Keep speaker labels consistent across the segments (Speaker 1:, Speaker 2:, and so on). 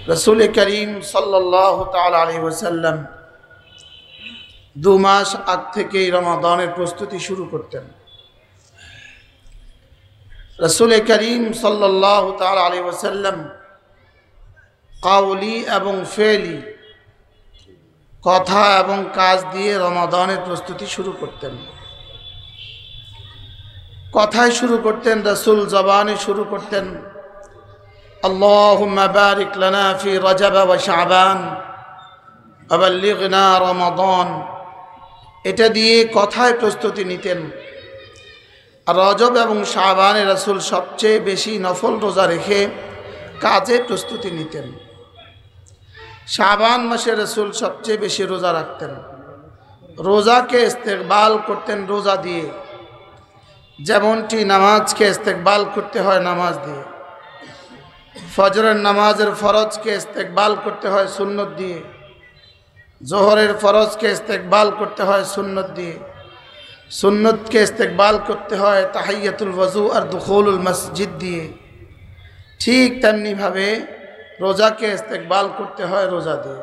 Speaker 1: रसूल करीम सल्लल्लाहु ताआला अलैहि वसल्लम 2 মাস আগ থেকেই রমাদানের প্রস্তুতি শুরু করতেন। रसूल करीम सल्लल्लाहु ताआला अलैहि वसल्लम কাউলি এবং ফেলি কথা এবং কাজ দিয়ে রমাদানের প্রস্তুতি শুরু করতেন। কথায় শুরু করতেন, রসুল জবানে শুরু করতেন, আল্লাহুম্মা বারিক লানা ফি রজব ওয়া শাবান ওয়া বাল্লিগনা রমাদান, এটা দিয়ে কথায় প্রস্তুতি নিতেন। আর রজব এবং শাবানে রসুল সবচেয়ে বেশি নফল রোজা রেখে কাজে প্রস্তুতি নিতেন। শাবান মাসে রসুল সবচেয়ে বেশি রোজা রাখতেন। রোজাকে ইস্তেকবাল করতেন রোজা দিয়ে, যেমনটি নামাজকে ইস্তেকবাল করতে হয় নামাজ দিয়ে, ফজরের নামাজের ফরজকে ইস্তেকবাল করতে হয় সুন্নত দিয়ে, জোহরের ফরজকে ইস্তেকবাল করতে হয় সুন্নত দিয়ে, সুন্নতকে ইস্তেকবাল করতে হয় তাহিয়াতুল ওযু আর দুখুলুল মসজিদ দিয়ে। ঠিক তেমনিভাবে রোজাকে ইস্তেকবাল করতে হয় রোজা দিয়ে।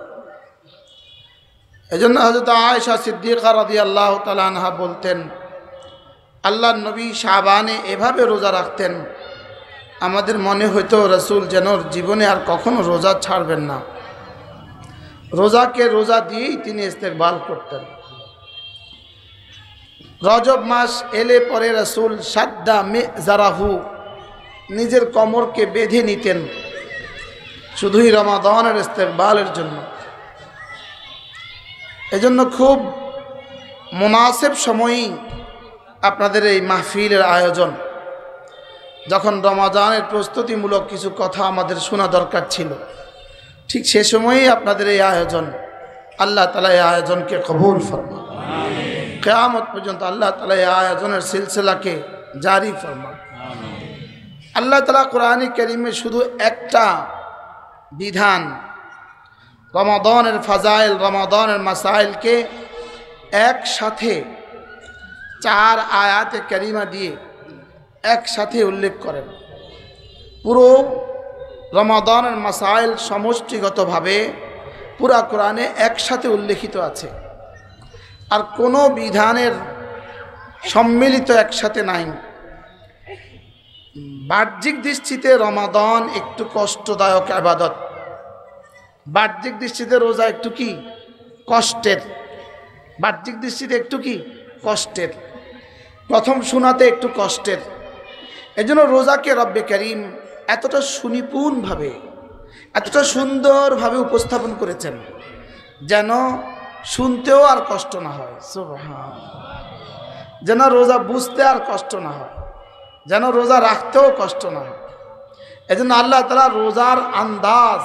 Speaker 1: এজন্য হযরত আয়েশা সিদ্দিকা রাদিয়াল্লাহু তাআলা আনহা বলতেন, আল্লাহর নবী শাবানে এভাবে রোজা রাখতেন, আমাদের মনে হইতো রসুল যেন জীবনে আর কখনো রোজা ছাড়বেন না। রোজাকে রোজা দিয়েই তিনি ইস্তেকবাল করতেন। রজব মাস এলে পরে রসুল সাদ্দা মিজারাহু, নিজের কোমরকে বেঁধে নিতেন শুধুই রমাদানের ইস্তেকবালের জন্য। এজন্য খুব মুনাসিব সময়ই আপনাদের এই মাহফিলের আয়োজন। যখন রমাদানের প্রস্তুতিমূলক কিছু কথা আমাদের শোনা দরকার ছিল, ঠিক সে সময়েই আপনাদের এই আয়োজন। আল্লাহ তাআলা এই আয়োজনকে কবুল ফরমান, কিয়ামত পর্যন্ত আল্লাহ তাআলা এই আয়োজনের সিলসিলাকে জারি ফরমান। আল্লাহ তাআলা কোরআনে কারীমে শুধু একটা বিধান, রমাদানের ফাজাইল, রমাদানের মাসাইলকে একসাথে 4 আয়াতে কারিমা দিয়ে একসাথে উল্লেখ করেন। পুরো রমাদানের মাসাইল সমষ্টিগতভাবে পুরা কোরআনে একসাথে উল্লেখিত আছে, আর কোনো বিধানের সম্মিলিত একসাথে নাই। বাহ্যিক দৃষ্টিতে রমাদান একটু কষ্টদায়ক ইবাদত, বাহ্যিক দৃষ্টিতে রোজা একটু কি কষ্টের, বাহ্যিক দৃষ্টিতে একটু কি কষ্টের, প্রথম শোনাতে একটু কষ্টের। এজন্য রোজাকে রব্বে কারীম এতটা সুনিপুণভাবে, এতটা সুন্দরভাবে উপস্থাপন করেছেন যেন শুনতেও আর কষ্ট না হয়, সুবহানাল্লাহ, যেন রোজা বুঝতে আর কষ্ট না হয়, যেন রোজা রাখতেও কষ্ট না হয়। এজন্য আল্লাহ তাআলা রোজার আন্দাজ,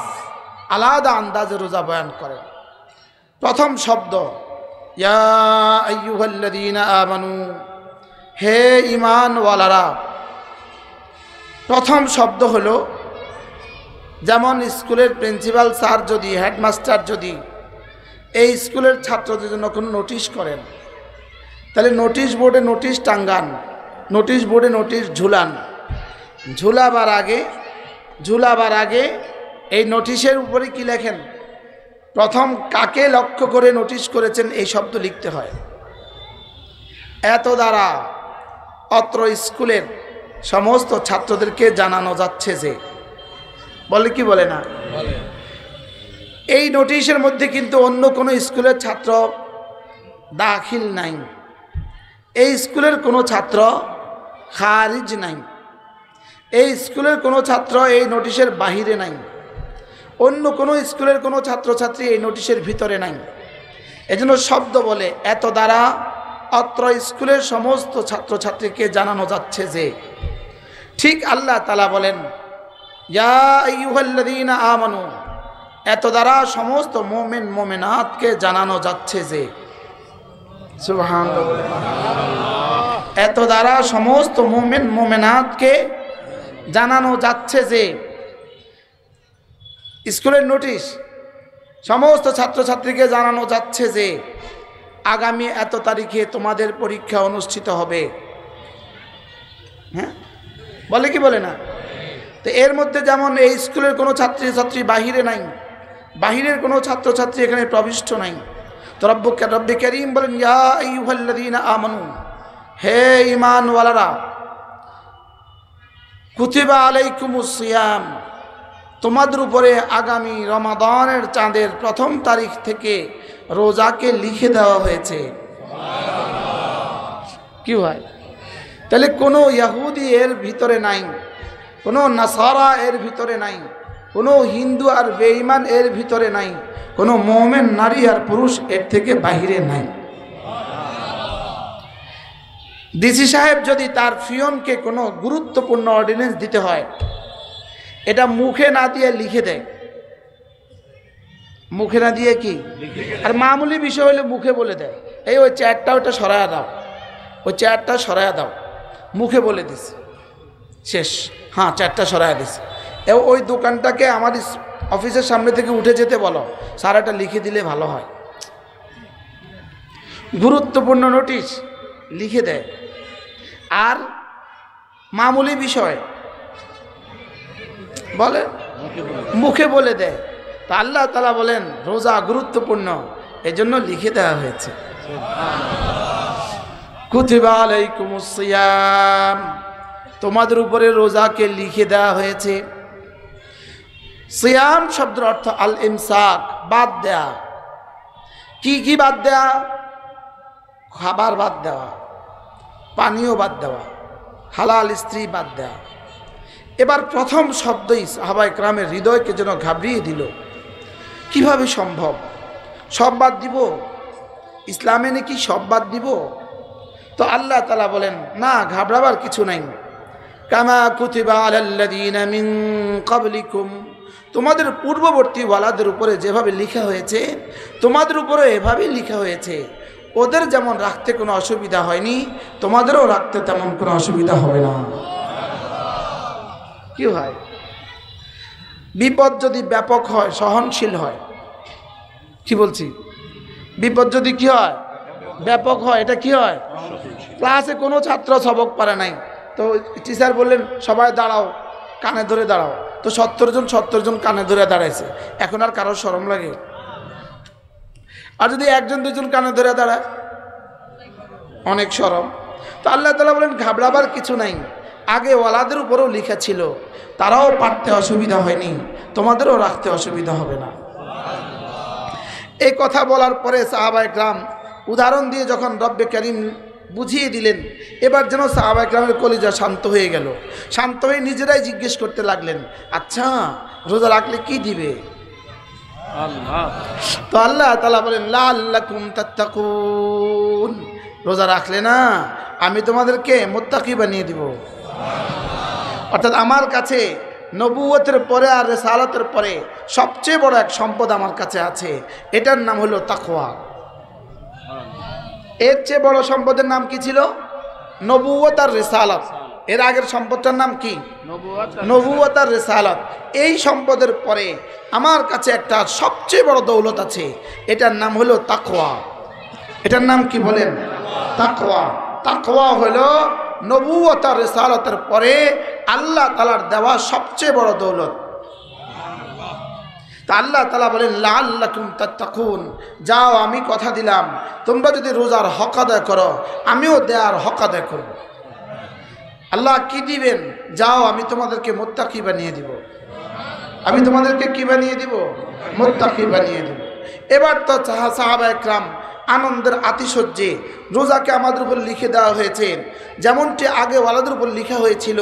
Speaker 1: আলাদা আন্দাজে রোজা বয়ান করেন। প্রথম শব্দ ইয়া আইয়ুহাল্লাযীনা আমানু, হে ঈমানওয়ালারা। প্রথম শব্দ হলো, যেমন স্কুলের প্রিন্সিপাল স্যার যদি, হেডমাস্টার যদি এই স্কুলের ছাত্রদের জন্য কোনো নোটিশ করেন, তাহলে নোটিশ বোর্ডে নোটিশ টাঙ্গান, নোটিশ বোর্ডে নোটিশ ঝুলান। ঝুলাবার আগে এই নোটিশের উপরে কি লেখেন, প্রথম কাকে লক্ষ্য করে নোটিশ করেছেন এই শব্দ লিখতে হয়। এত দ্বারা অত্র স্কুলের সমস্ত ছাত্রদেরকে জানানো যাচ্ছে যে, বলে কি বলে না, এই নোটিশের মধ্যে কিন্তু অন্য কোনো স্কুলের ছাত্র দাখিল নাই, এই স্কুলের কোনো ছাত্র খারিজ নাই, এই স্কুলের কোনো ছাত্র এই নোটিশের বাহিরে নাই, অন্য কোনো স্কুলের কোনো ছাত্রছাত্রী এই নোটিশের ভিতরে নাই। এজন্য শব্দ বলে এত দ্বারা অত্র স্কুলের সমস্ত ছাত্রছাত্রীকে জানানো যাচ্ছে যে। ঠিক আল্লাহ তাআলা বলেন ইয়া আইয়ুহাল্লাযীনা আমানু, এত দ্বারা সমস্ত মুমিন মুমিনাতকে জানানো যাচ্ছে যে, সুবহানাল্লাহ, এত দ্বারা সমস্ত মুমিন মুমিনাতকে জানানো যাচ্ছে যে। স্কুলের নোটিশ সমস্ত ছাত্রছাত্রীকে জানানো যাচ্ছে যে আগামী এত তারিখে তোমাদের পরীক্ষা অনুষ্ঠিত হবে। হ্যাঁ, বলে কি বলে না? তো এর মধ্যে যেমন এই স্কুলের কোনো ছাত্রছাত্রী বাহিরে নাই, বাহিরের কোনো ছাত্রছাত্রী এখানে প্রবিষ্ট নাই। তো রব্বে কারীম বলেন, ইয়া আইয়ুহাল্লাযীনা আমানু, হে ঈমানওয়ালারা, কুতিবা আলাইকুমুস সিয়াম, তোমাদের উপরে আগামী রমাদানের চাঁদের প্রথম তারিখ থেকে রোজাকে লিখে দেওয়া হয়েছে। কি হয়? তাহলে কোনো ইহুদি এর ভিতরে নাই, কোনো নাসারা এর ভিতরে নাই, কোনো হিন্দু আর বেঈমান এর ভিতরে নাই, কোনো মুমিন নারী আর পুরুষ এর থেকে বাহিরে নাই। ডিসি সাহেব যদি তার পিয়নকে কোনো গুরুত্বপূর্ণ অর্ডিন্যান্স দিতে হয়, এটা মুখে না দিয়ে লিখে দেয়। মুখে না দিয়ে কি, আর মামুলি বিষয় হলে মুখে বলে দেয়, এই ওই চেয়ারটা ওটা সরায়া দাও, ওই চেয়ারটা সরায়া দাও, মুখে বলে দিস, শেষ। হ্যাঁ, চেয়ারটা সরায়া দিস। ওই দোকানটাকে আমার অফিসের সামনে থেকে উঠে যেতে বলো, স্যার এটা লিখে দিলে ভালো হয়। গুরুত্বপূর্ণ নোটিশ লিখে দেয়। আর মামুলি বিষয় বলে মুখে বলে দেয়। তা আল্লাহ তাআলা বলেন রোজা গুরুত্বপূর্ণ, এজন্য লিখে দেওয়া হয়েছে। কুতিবা আলাইকুমুস সিয়াম, তোমাদের উপরে রোজাকে লিখে দেওয়া হয়েছে। সিয়াম শব্দের অর্থ আল ইমসাক, বাদ দেয়া। কি কি বাদ দেয়া? খাবার বাদ দেওয়া, পানীয় বাদ দেওয়া, হালাল স্ত্রী বাদ দেওয়া। এবার প্রথম শব্দই সাহাবায়ে কেরামের হৃদয়কে যেন ঘাবড়িয়ে দিল। কিভাবে সম্ভব? সব বাদ দিব? ইসলামে নাকি সব বাদ দিব? তো আল্লাহ তাআলা বলেন, না, ঘাবড়াবার কিছু নাই। কামা কুতিবা আলাল্লাযীনা মিন ক্বাবলিকুম, তোমাদের পূর্ববর্তী ওয়ালাদের উপরে যেভাবে লেখা হয়েছে তোমাদের উপরে এভাবেই লেখা হয়েছে। ওদের যেমন রাখতে কোনো অসুবিধা হয়নি, তোমাদেরও রাখতে তেমন কোনো অসুবিধা হবে না। কি হয়? বিপদ যদি ব্যাপক হয়, সহনশীল হয়। কি বলছি? বিপদ যদি কি হয়, ব্যাপক হয়, এটা কি হয়? ক্লাসে কোনো ছাত্র সবক পারে নাই, তো টিচার বললেন সবাই দাঁড়াও, কানে ধরে দাঁড়াও। তো 70 জন কানে ধরে দাঁড়াইছে। এখন আর কারোর শরম লাগে? আর যদি 1 2 জন কানে ধরে দাঁড়ায়, অনেক শরম। তো আল্লাহ তাআলা বলেন ঘাবড়াবার কিছু নাই। আগে ওয়ালাদের উপরেও লেখা ছিল, তারাও পারতে অসুবিধা হয়নি, তোমাদেরও রাখতে অসুবিধা হবে না। এই কথা বলার পরে সাহাবায়ে কেরাম উদাহরণ দিয়ে যখন রব্বে কারীম বুঝিয়ে দিলেন, এবার যেন সাহাবায়ে কেরামের কলিজা শান্ত হয়ে গেল। শান্ত হয়ে নিজেরাই জিজ্ঞেস করতে লাগলেন, আচ্ছা রোজা রাখলে কি দিবে? তো আল্লাহ তাআলা বলেন লাআল্লাকুম তাত্তাকুন, রোজা রাখলে না আমি তোমাদেরকে মুত্তাকি বানিয়ে দিব। অর্থাৎ আমার কাছে নবুয়তের পরে আর রিসালাতের পরে সবচেয়ে বড় এক সম্পদ আমার কাছে আছে, এটার নাম হলো তাকওয়া। এর চেয়ে বড় সম্পদের নাম কি ছিল? নবুয়ত আর রিসালাত। এর আগের সম্পদটার নাম কি? নবুয়ত আর রিসালাত। এই সম্পদের পরে আমার কাছে একটা সবচেয়ে বড় দৌলত আছে, এটার নাম হলো তাকওয়া। এটার নাম কি বলেন? তাকওয়া। তাকওয়া হলো নবুয়ত আর রিসালাতের পরে আল্লাহ তাআলার দেওয়া সবচেয়ে বড় দৌলত। তা আল্লাহ তাআলা বলেন লাআল্লাকুম তাত্তাকুন, যাও আমি কথা দিলাম তোমরা যদি রোজার হক আদায় করো আমিও দেয়ার হক আদায় করব। আল্লাহ কি দিবেন? যাও আমি তোমাদেরকে মুত্তাকি বানিয়ে দিব। আমি তোমাদেরকে কি বানিয়ে দিব? মুত্তাকি বানিয়ে দিব। এবার তো সাহাবায়ে কেরাম আনন্দের আতিশয্যে রোজাকে আমাদের উপর লিখে দেওয়া হয়েছে, যেমনটি আগে ওয়ালাদের উপর লেখা হয়েছিল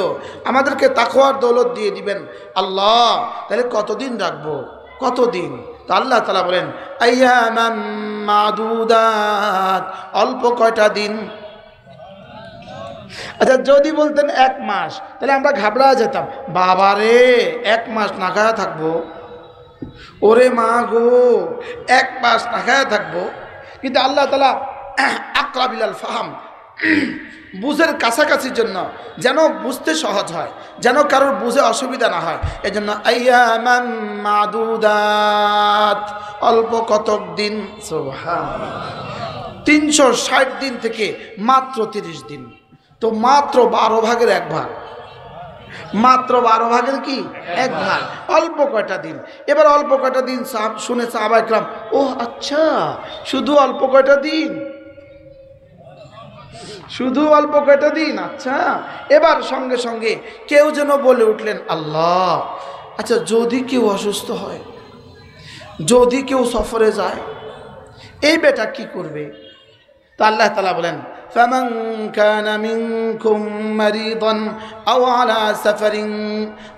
Speaker 1: আমাদেরকে তাকওয়ার দৌলত দিয়ে দিবেন। আল্লাহ তাহলে কতদিন রাখবো? কতদিন? তো আল্লাহ তাআলা বলেন আইয়ামান মাদুদাত, অল্প কয়টা দিন। আচ্ছা যদি বলতেন 1 মাস, তাহলে আমরা ঘাবড়া যেতাম, বাবারে 1 মাস না খায়া থাকবো, ওরে মা গো 1 মাস না খায়া থাকবো। কিন্তু আল্লাহ তাআলা আকরাবিলাল ফাহাম, বুঝের কাছাকাছির জন্য, যেন বুঝতে সহজ হয়, যেন কারোর বুঝে অসুবিধা না হয়, এজন্য আইয়ামান মাদুদাত, অল্প কতক দিন। সুবহানাল্লাহ। 360 দিন থেকে মাত্র 30 দিন, তো মাত্র 12 ভাগের 1 ভাগ। মাত্র 12 ভাগের কি 1 ভাগ, অল্প কয়টা দিন। এবার অল্প কয়টা দিন শুনে সাহাবা ইকরাম, ও আচ্ছা শুধু অল্প কয়টা দিন, শুধু অল্প কয়টা দিন, আচ্ছা। এবার সঙ্গে সঙ্গে কেউ যেন বলে উঠলেন, আল্লাহ, আচ্ছা যদি কেউ অসুস্থ হয়, যদি কেউ সফরে যায়, এই বেটা কি করবে? তো আল্লাহ তাআলা বলেন, فمن كان منكم مريضا أو على سفر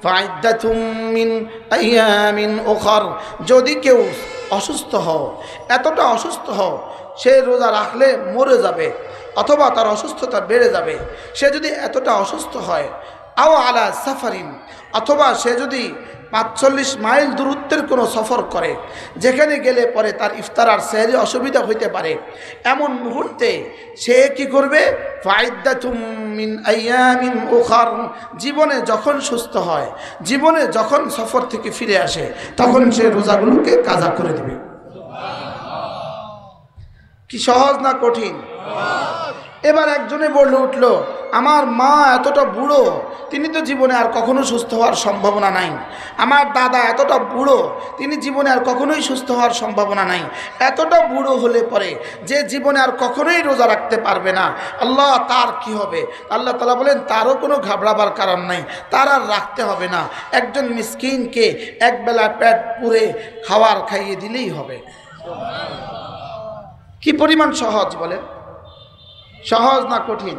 Speaker 1: فعدة من أيام أخر, যদি কেউ অসুস্থ হও, এতটা অসুস্থ হও সে রোজা রাখলে মরে যাবে অথবা তার অসুস্থতা বেড়ে যাবে, সে যদি এতটা অসুস্থ হয়, আও আলা সাফারিন, অথবা সে যদি ৪৫ মাইল দূরত্বের কোনো সফর করে, যেখানে গেলে পরে তার ইফতার আর সেহরি অসুবিধা হইতে পারে, এমন মুহূর্তে সে কি করবে? ফাইদ্দাতুম মিন আইয়ামিন উখার, জীবনে যখন সুস্থ হয়, জীবনে যখন সফর থেকে ফিরে আসে, তখন সে রোজাগুলোকে কাজা করে দেবে। কি সহজ না কঠিন? এবার একজনে বলে উঠলো, আমার মা এতটা বুড়ো, তিনি তো জীবনে আর কখনো সুস্থ হওয়ার সম্ভাবনা নাই। আমার দাদা এতটা বুড়ো, তিনি জীবনে আর কখনোই সুস্থ হওয়ার সম্ভাবনা নাই। এতটা বুড়ো হলে পরে যে জীবনে আর কখনোই রোজা রাখতে পারবে না, আল্লাহ তার কি হবে? আল্লাহ তাআলা বলেন, তারও কোনো ঘাবড়াবার কারণ নাই, তার আর রাখতে হবে না। একজন মিসকিনকে একবেলা পেট পুরে খাবার খাইয়ে দিলেই হবে। কি পরিমাণ সহজ বলেন? সহজ না কঠিন?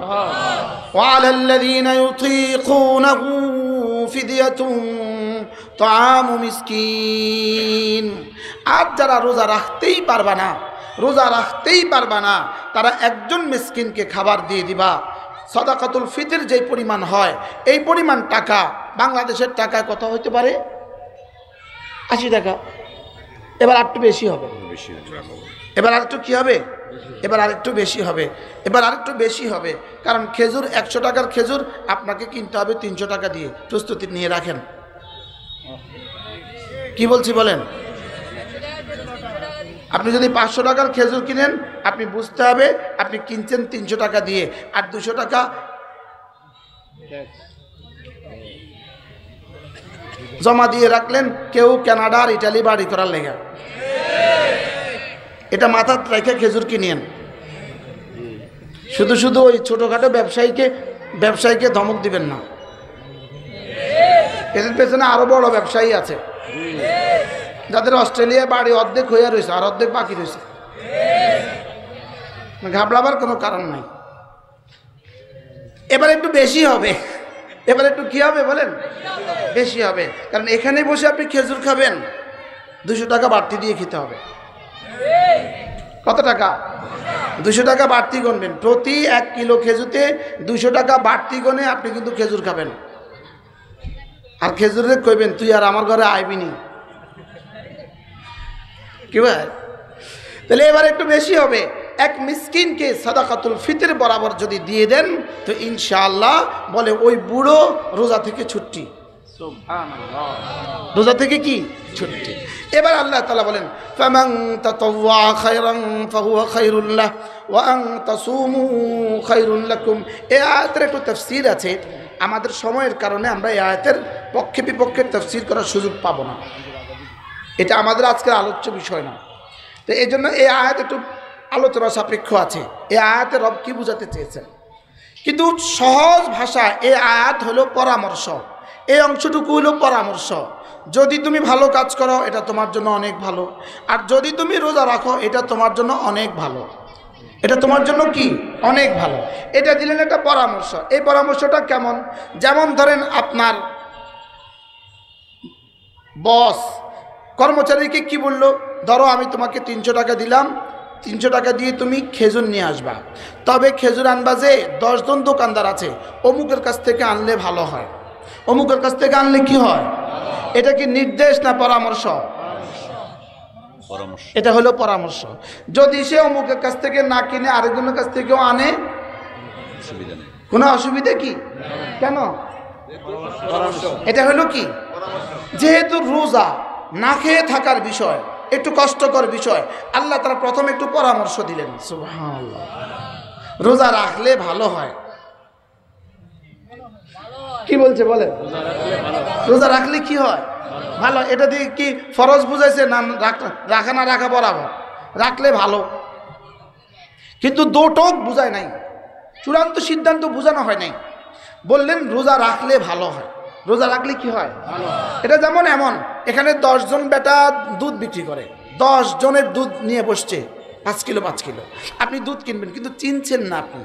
Speaker 1: ওয়ালাল্লাযীনা ইউতীকুনাহু ফিদিয়াতুন তাআমু মিসকিন, আর যারা রোজা রাখতেই পারবা না, রোজা রাখতেই পারবা না, তারা একজন মিসকিনকে খাবার দিয়ে দিবা। সাদাকাতুল ফিতর যেই পরিমাণ হয়, এই পরিমাণ টাকা বাংলাদেশের টাকায় কত হতে পারে? 80 টাকা। এবার আরেকটু বেশি হবে, এবার আরেকটু কি হবে? এবার আরেকটু বেশি হবে, এবার আরেকটু বেশি হবে। কারণ খেজুর 100 টাকার খেজুর আপনাকে কিনতে হবে 300 টাকা দিয়ে। প্রস্তুতি নিয়ে রাখেন। কি বলছি বলেন? আপনি যদি 500 টাকার খেজুর কিনেন, আপনি বুঝতে হবে আপনি কিনছেন 300 টাকা দিয়ে, আর 200 টাকা জমা দিয়ে রাখলেন কেউ কানাডা আর ইটালি বাড়ি করার লেগে। এটা মাথায় রেখে খেজুর কিনেন। শুধু শুধু ওই ছোটোখাটো ব্যবসায়ীকে ধমক দিবেন না। এদের পেছনে আরো বড় ব্যবসায়ী আছে, যাদের অস্ট্রেলিয়া বাড়ি অর্ধেক হয়ে রয়েছে আর অর্ধেক বাকি রয়েছে। ঘাবড়াবার কোনো কারণ নাই। এবার একটু বেশি হবে, এবার একটু কি হবে বলেন? বেশি হবে। কারণ এখানে বসে আপনি খেজুর খাবেন, 200 টাকা বাড়তি দিয়ে খেতে হবে। কত টাকা? 200 টাকা বাড়তি গণবেন। প্রতি 1 কিলো খেজুরতে 200 টাকা বাড়তি গণে আপনি কিন্তু খেজুর খাবেন। আর খেজুরে কইবেন, তুই আর আমার ঘরে আইবি নি, কি ভাই? তাহলে এবার একটু বেশি হবে। এক মিসকিনকে সাদাকাতুল ফিতর বরাবর যদি দিয়ে দেন, তো ইনশাআল্লাহ বলে ওই বুড়ো রোজা থেকে ছুটি। সুবহানাল্লাহ, রোজা থেকে কি ছুটি। এবার আল্লাহ তাআলা বলেন, ফামান তাতাওয়া খায়রান ফাহুয়া খায়রুল লাহ ওয়া আন তাসুমু খায়রুল লাকুম। এই আয়াতের একটু তাফসীর আছে, আমাদের সময়ের কারণে আমরা এই আয়াতের পক্ষে বিপক্ষে তাফসীর করার সুযোগ পাবো না, এটা আমাদের আজকের আলোচ্য বিষয় না। তো এই জন্য এই আয়াত একটু আলোচনা সাপেক্ষ আছে। এই আয়াতে রব কি বুঝাতে চেয়েছেন, কিন্তু সহজ ভাষা এই আয়াত হলো পরামর্শ। এই অংশটুকু হলো পরামর্শ। যদি তুমি ভালো কাজ করো এটা তোমার জন্য অনেক ভালো, আর যদি তুমি রোজা রাখো এটা তোমার জন্য অনেক ভালো। এটা তোমার জন্য কি অনেক ভালো। এটা দিলেন একটা পরামর্শ। এই পরামর্শটা কেমন? যেমন ধরেন আপনার বস কর্মচারীকে কি বললো, ধরো আমি তোমাকে 300 টাকা দিলাম, 300 টাকা দিয়ে তুমি খেজুর নিয়ে আসবা। তবে খেজুর আনবা যে 10 জন দোকানদার আছে, অমুকের কাছ থেকে আনলে ভালো হয়, অমুকের কাছ থেকে আনলে কি হয়। এটা কি নির্দেশ না পরামর্শ? এটা হলো পরামর্শ। যদি সে অমুকের কাছ থেকে না কিনে আরেকজনের কাছ থেকেও আনে, কোনো অসুবিধা কি? কেন? এটা হলো কি, যেহেতু রোজা না খেয়ে থাকার বিষয়, একটু কষ্টকর বিষয়, আল্লাহ তাআলা প্রথমে একটু পরামর্শ দিলেন। সুবহানাল্লাহ, রোজা রাখলে ভালো হয়। কি বলছে বলেন? রোজা রাখলে কি হয়? ভালো। এটা দিয়ে কি ফরজ বুঝাইছে? না রাখা না রাখা বরাবর, রাখলে ভালো। কিন্তু দোটক বুঝায় নাই, চূড়ান্ত সিদ্ধান্ত বোঝানো হয় নাই। বললেন রোজা রাখলে ভালো হয়। রোজা রাখলে কি হয়? এটা যেমন এমন, এখানে 10 জন বেটা দুধ বিক্রি করে, 10 জনের দুধ নিয়ে বসছে 5 কিলো 5 কিলো। আপনি দুধ কিনবেন কিন্তু চিনছেন না আপনি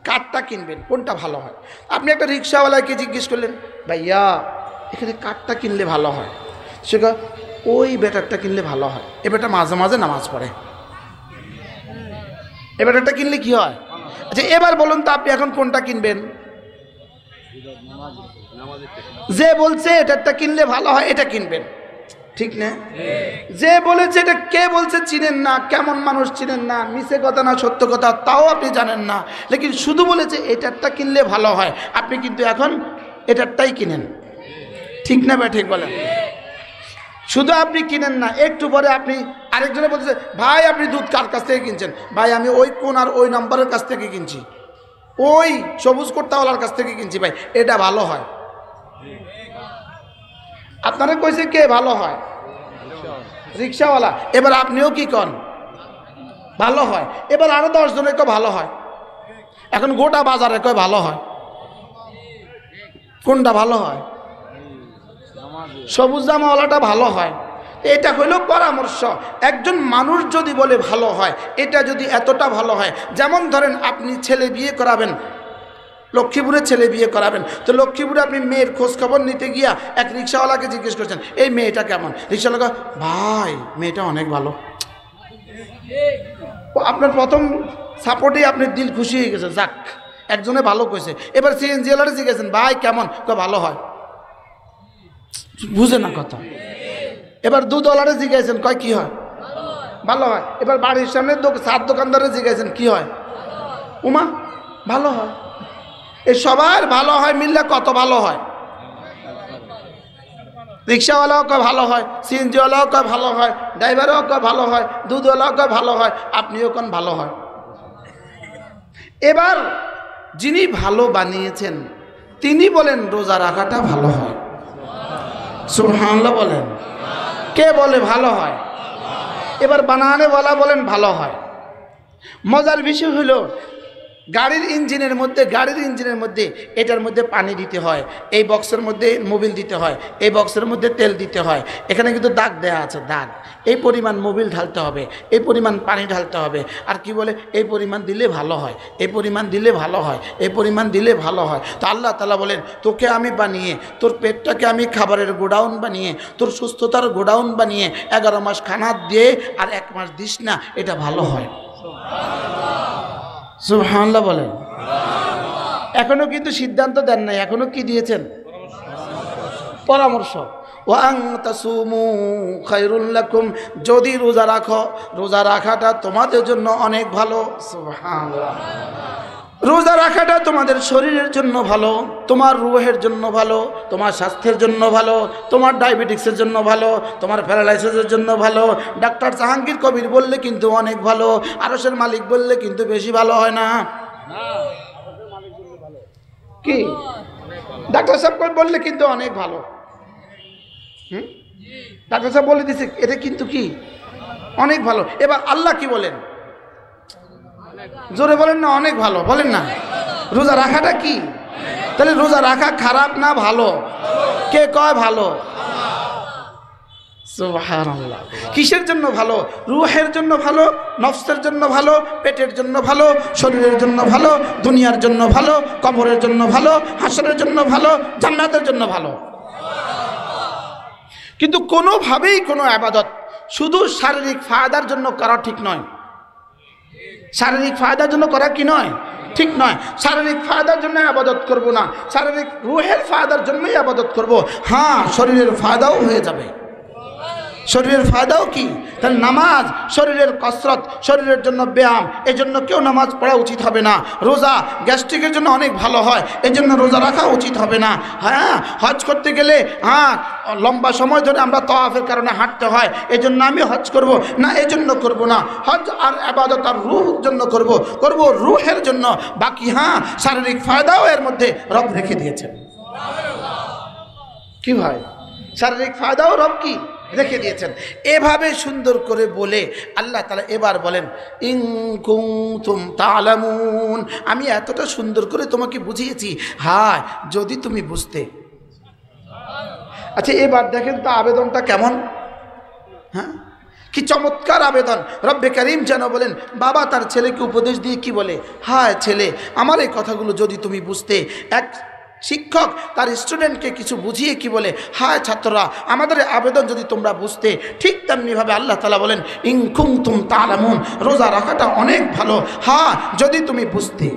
Speaker 1: কাঠটা কিনবেন, কোনটা ভালো হয়। আপনি একটা রিক্সাওয়ালাকে জিজ্ঞেস করলেন, ভাইয়া এখানে কাঠটা কিনলে ভালো হয়। সে ওই বেটারটা কিনলে ভালো হয়, এ বেটা মাঝে মাঝে নামাজ পড়ে, এ বেটারটা কিনলে কি হয়? আচ্ছা এবার বলুন তো আপনি এখন কোনটা কিনবেন? যে বলছে এটারটা কিনলে ভালো হয় এটা কিনবেন, ঠিক না? যে বলেছে এটা কে বলছে চিনেন না, কেমন মানুষ চিনেন না, মিছে কথা না সত্য কথা তাও আপনি জানেন না, লেকিন শুধু বলেছে এটারটা কিনলে ভালো হয়, আপনি কিন্তু এখন এটারটাই কিনেন, ঠিক না ভাই? ঠিক বলেন। শুধু আপনি কিনেন না, একটু পরে আপনি আরেকজনে বলতেছে, ভাই আপনি দুধ কার কাছ থেকে কিনছেন? ভাই আমি ওই কোন আর ওই নম্বরের কাছ থেকে কিনছি, ওই সবুজ কোর্তাওয়ালার কাছ থেকে কিনছি, ভাই এটা ভালো হয়। আপনারা কইছে কে ভালো হয়? রিক্সাওয়ালা। এবার আপনিও কি কন? ভালো হয়। এবার আরো 10 জনের কয় ভালো হয়। এখন গোটা বাজারে কয় ভালো হয়। কোনটা ভালো হয়? সবুজ জামাওয়ালাটা ভালো হয়। এটা হইল পরামর্শ। একজন মানুষ যদি বলে ভালো হয়, এটা যদি এতটা ভালো হয়, যেমন ধরেন আপনি ছেলে বিয়ে করাবেন, লক্ষ্মীপুরে ছেলে বিয়ে করাবেন, তো লক্ষ্মীপুরে আপনি মেয়ের খোঁজ খবর নিতে গিয়া এক রিক্সাওয়ালাকে জিজ্ঞেস করছেন, এই মেয়েটা কেমন? রিক্সাওয়ালা, ভাই মেয়েটা অনেক ভালো। আপনার প্রথম সাপোর্টেই আপনার দিল খুশি হয়ে গেছে, যাক একজনে ভালো কইছে। এবার সিএনজিওয়ালারে জিজ্ঞেসেন, ভাই কেমন? ভালো হয়। বুঝে না কথা। এবার দুধওয়ালারে জিজ্ঞাসেন, কয় কি হয়? ভালো হয়। এবার বাড়ির সামনে সাত দোকানদারে জিজ্ঞাসেন, কি হয়? উমা ভালো হয়। এই সবার ভালো হয় মিললে কত ভালো হয়। রিক্সাওয়ালাও কয় ভালো হয়, সিএনজিওয়ালাও কয় ভালো হয়, ড্রাইভারও কয় ভালো হয়, দুধওয়ালাও কয় ভালো হয়, আপনিও কোন ভালো হয়। এবার যিনি ভালো বানিয়েছেন তিনি বলেন রোজা রাখাটা ভালো হয়। সুবহানাল্লাহ বলেন। কে বলে ভালো হয়? এবার বানানেওয়ালা বলেন ভালো হয়। মজার বিষয় হলো গাড়ির ইঞ্জিনের মধ্যে এটার মধ্যে পানি দিতে হয়, এই বক্সের মধ্যে মোবিল দিতে হয়, এই বক্সের মধ্যে তেল দিতে হয়। এখানে কিন্তু দাগ দেয়া আছে, দাগ। এই পরিমাণ মোবিল ঢালতে হবে, এই পরিমাণ পানি ঢালতে হবে। আর কি বলে এই পরিমাণ দিলে ভালো হয়, এই পরিমাণ দিলে ভালো হয়, এই পরিমাণ দিলে ভালো হয়। তো আল্লাহ তাআলা বলেন, তোকে আমি বানিয়ে, তোর পেটটাকে আমি খাবারের গোডাউন বানিয়ে, তোর সুস্থতার গোডাউন বানিয়ে 11 মাস খানা দিয়ে আর 1 মাস দিস না, এটা ভালো হয়। সুবহানাল্লাহ বলেন। এখনো কিন্তু সিদ্ধান্ত দেন নাই, এখনো কি দিয়েছেন? পরামর্শ। ওয়া আন তাসুমু খায়রুল লাকুম, যদি রোজা রাখো, রোজা রাখাটা তোমাদের জন্য অনেক ভালো। সুবহানাল্লাহ। রোজা রাখাটা তোমাদের শরীরের জন্য ভালো, তোমার রুহের জন্য ভালো, তোমার স্বাস্থ্যের জন্য ভালো, তোমার ডায়াবেটিক্সের জন্য ভালো, তোমার প্যারালাইসিসের জন্য ভালো। ডাক্তার জাহাঙ্গীর কবির বললে কিন্তু অনেক ভালো, আরশের মালিক বললে কিন্তু বেশি ভালো হয় না। কি ডাক্তার সাহেব বললে কিন্তু অনেক ভালো। ডাক্তার সাহেব বলে দিছে এটা কিন্তু কি অনেক ভালো। এবার আল্লাহ কি বলেন? জোরে বলেন না, অনেক ভালো বলেন না। রোজা রাখাটা কি? তাহলে রোজা রাখা খারাপ না ভালো? কে কয় ভালো? সুবহানাল্লাহ। কিসের জন্য ভালো? রূহের জন্য ভালো, নফসের জন্য ভালো, পেটের জন্য ভালো, শরীরের জন্য ভালো, দুনিয়ার জন্য ভালো, কবরের জন্য ভালো, হাসরের জন্য ভালো, জান্নাতের জন্য ভালো। কিন্তু কোনোভাবেই কোনো ইবাদত শুধু শারীরিক ফায়দার জন্য করা ঠিক নয়। শারীরিক ফায়দার জন্য করা কি নয়? ঠিক নয়। শারীরিক ফায়দার জন্য ইবাদত করব না, শারীরিক রূহের ফায়দার জন্যই ইবাদত করব। হ্যাঁ, শরীরের ফায়দাও হয়ে যাবে। শরীরের ফায়দাও কি? তাহলে নামাজ শরীরের কসরত, শরীরের জন্য ব্যায়াম, এই জন্য কেউ নামাজ পড়া উচিত হবে না। রোজা গ্যাস্ট্রিকের জন্য অনেক ভালো হয়, এই জন্য রোজা রাখা উচিত হবে না। হ্যাঁ, হজ করতে গেলে লম্বা সময় ধরে আমরা তাওয়াফের কারণে হাঁটতে হয়, এই জন্য আমি হজ করব না, এই জন্য করব না। হজ আর ইবাদত আর রূহের জন্য করব রূহের জন্য। বাকি শারীরিক ফায়দাও এর মধ্যে রব রেখে দিয়েছেন। কি ভাই, শারীরিক ফায়দাও রব কি রেখে দিয়েছেন। এভাবে সুন্দর করে বলে আল্লাহ তাআলা এবার বলেন, ইন কুনতুম তা'লামুন, আমি এতটা সুন্দর করে তোমাকে বুঝিয়েছি, হ্যাঁ যদি তুমি বুঝতে। আচ্ছা এবার দেখেন তো আবেদনটা কেমন, হ্যাঁ কি চমৎকার আবেদন। রব্বে করিম যেন বলেন, বাবা তার ছেলেকে উপদেশ দিয়ে কি বলে, হায় ছেলে আমার এই কথাগুলো যদি তুমি বুঝতে। এক শিক্ষক তার স্টুডেন্টকে কিছু বুঝিয়ে কি বলে, হায় ছাত্ররা আমাদের আবেদন যদি তোমরা বুঝতে। ঠিক তেমনিভাবে আল্লাহ তাআলা বলেন, ইন কুনতুম তা'লামুন, রোজা রাখাটা অনেক ভালো, হ্যাঁ যদি তুমি বুঝতে।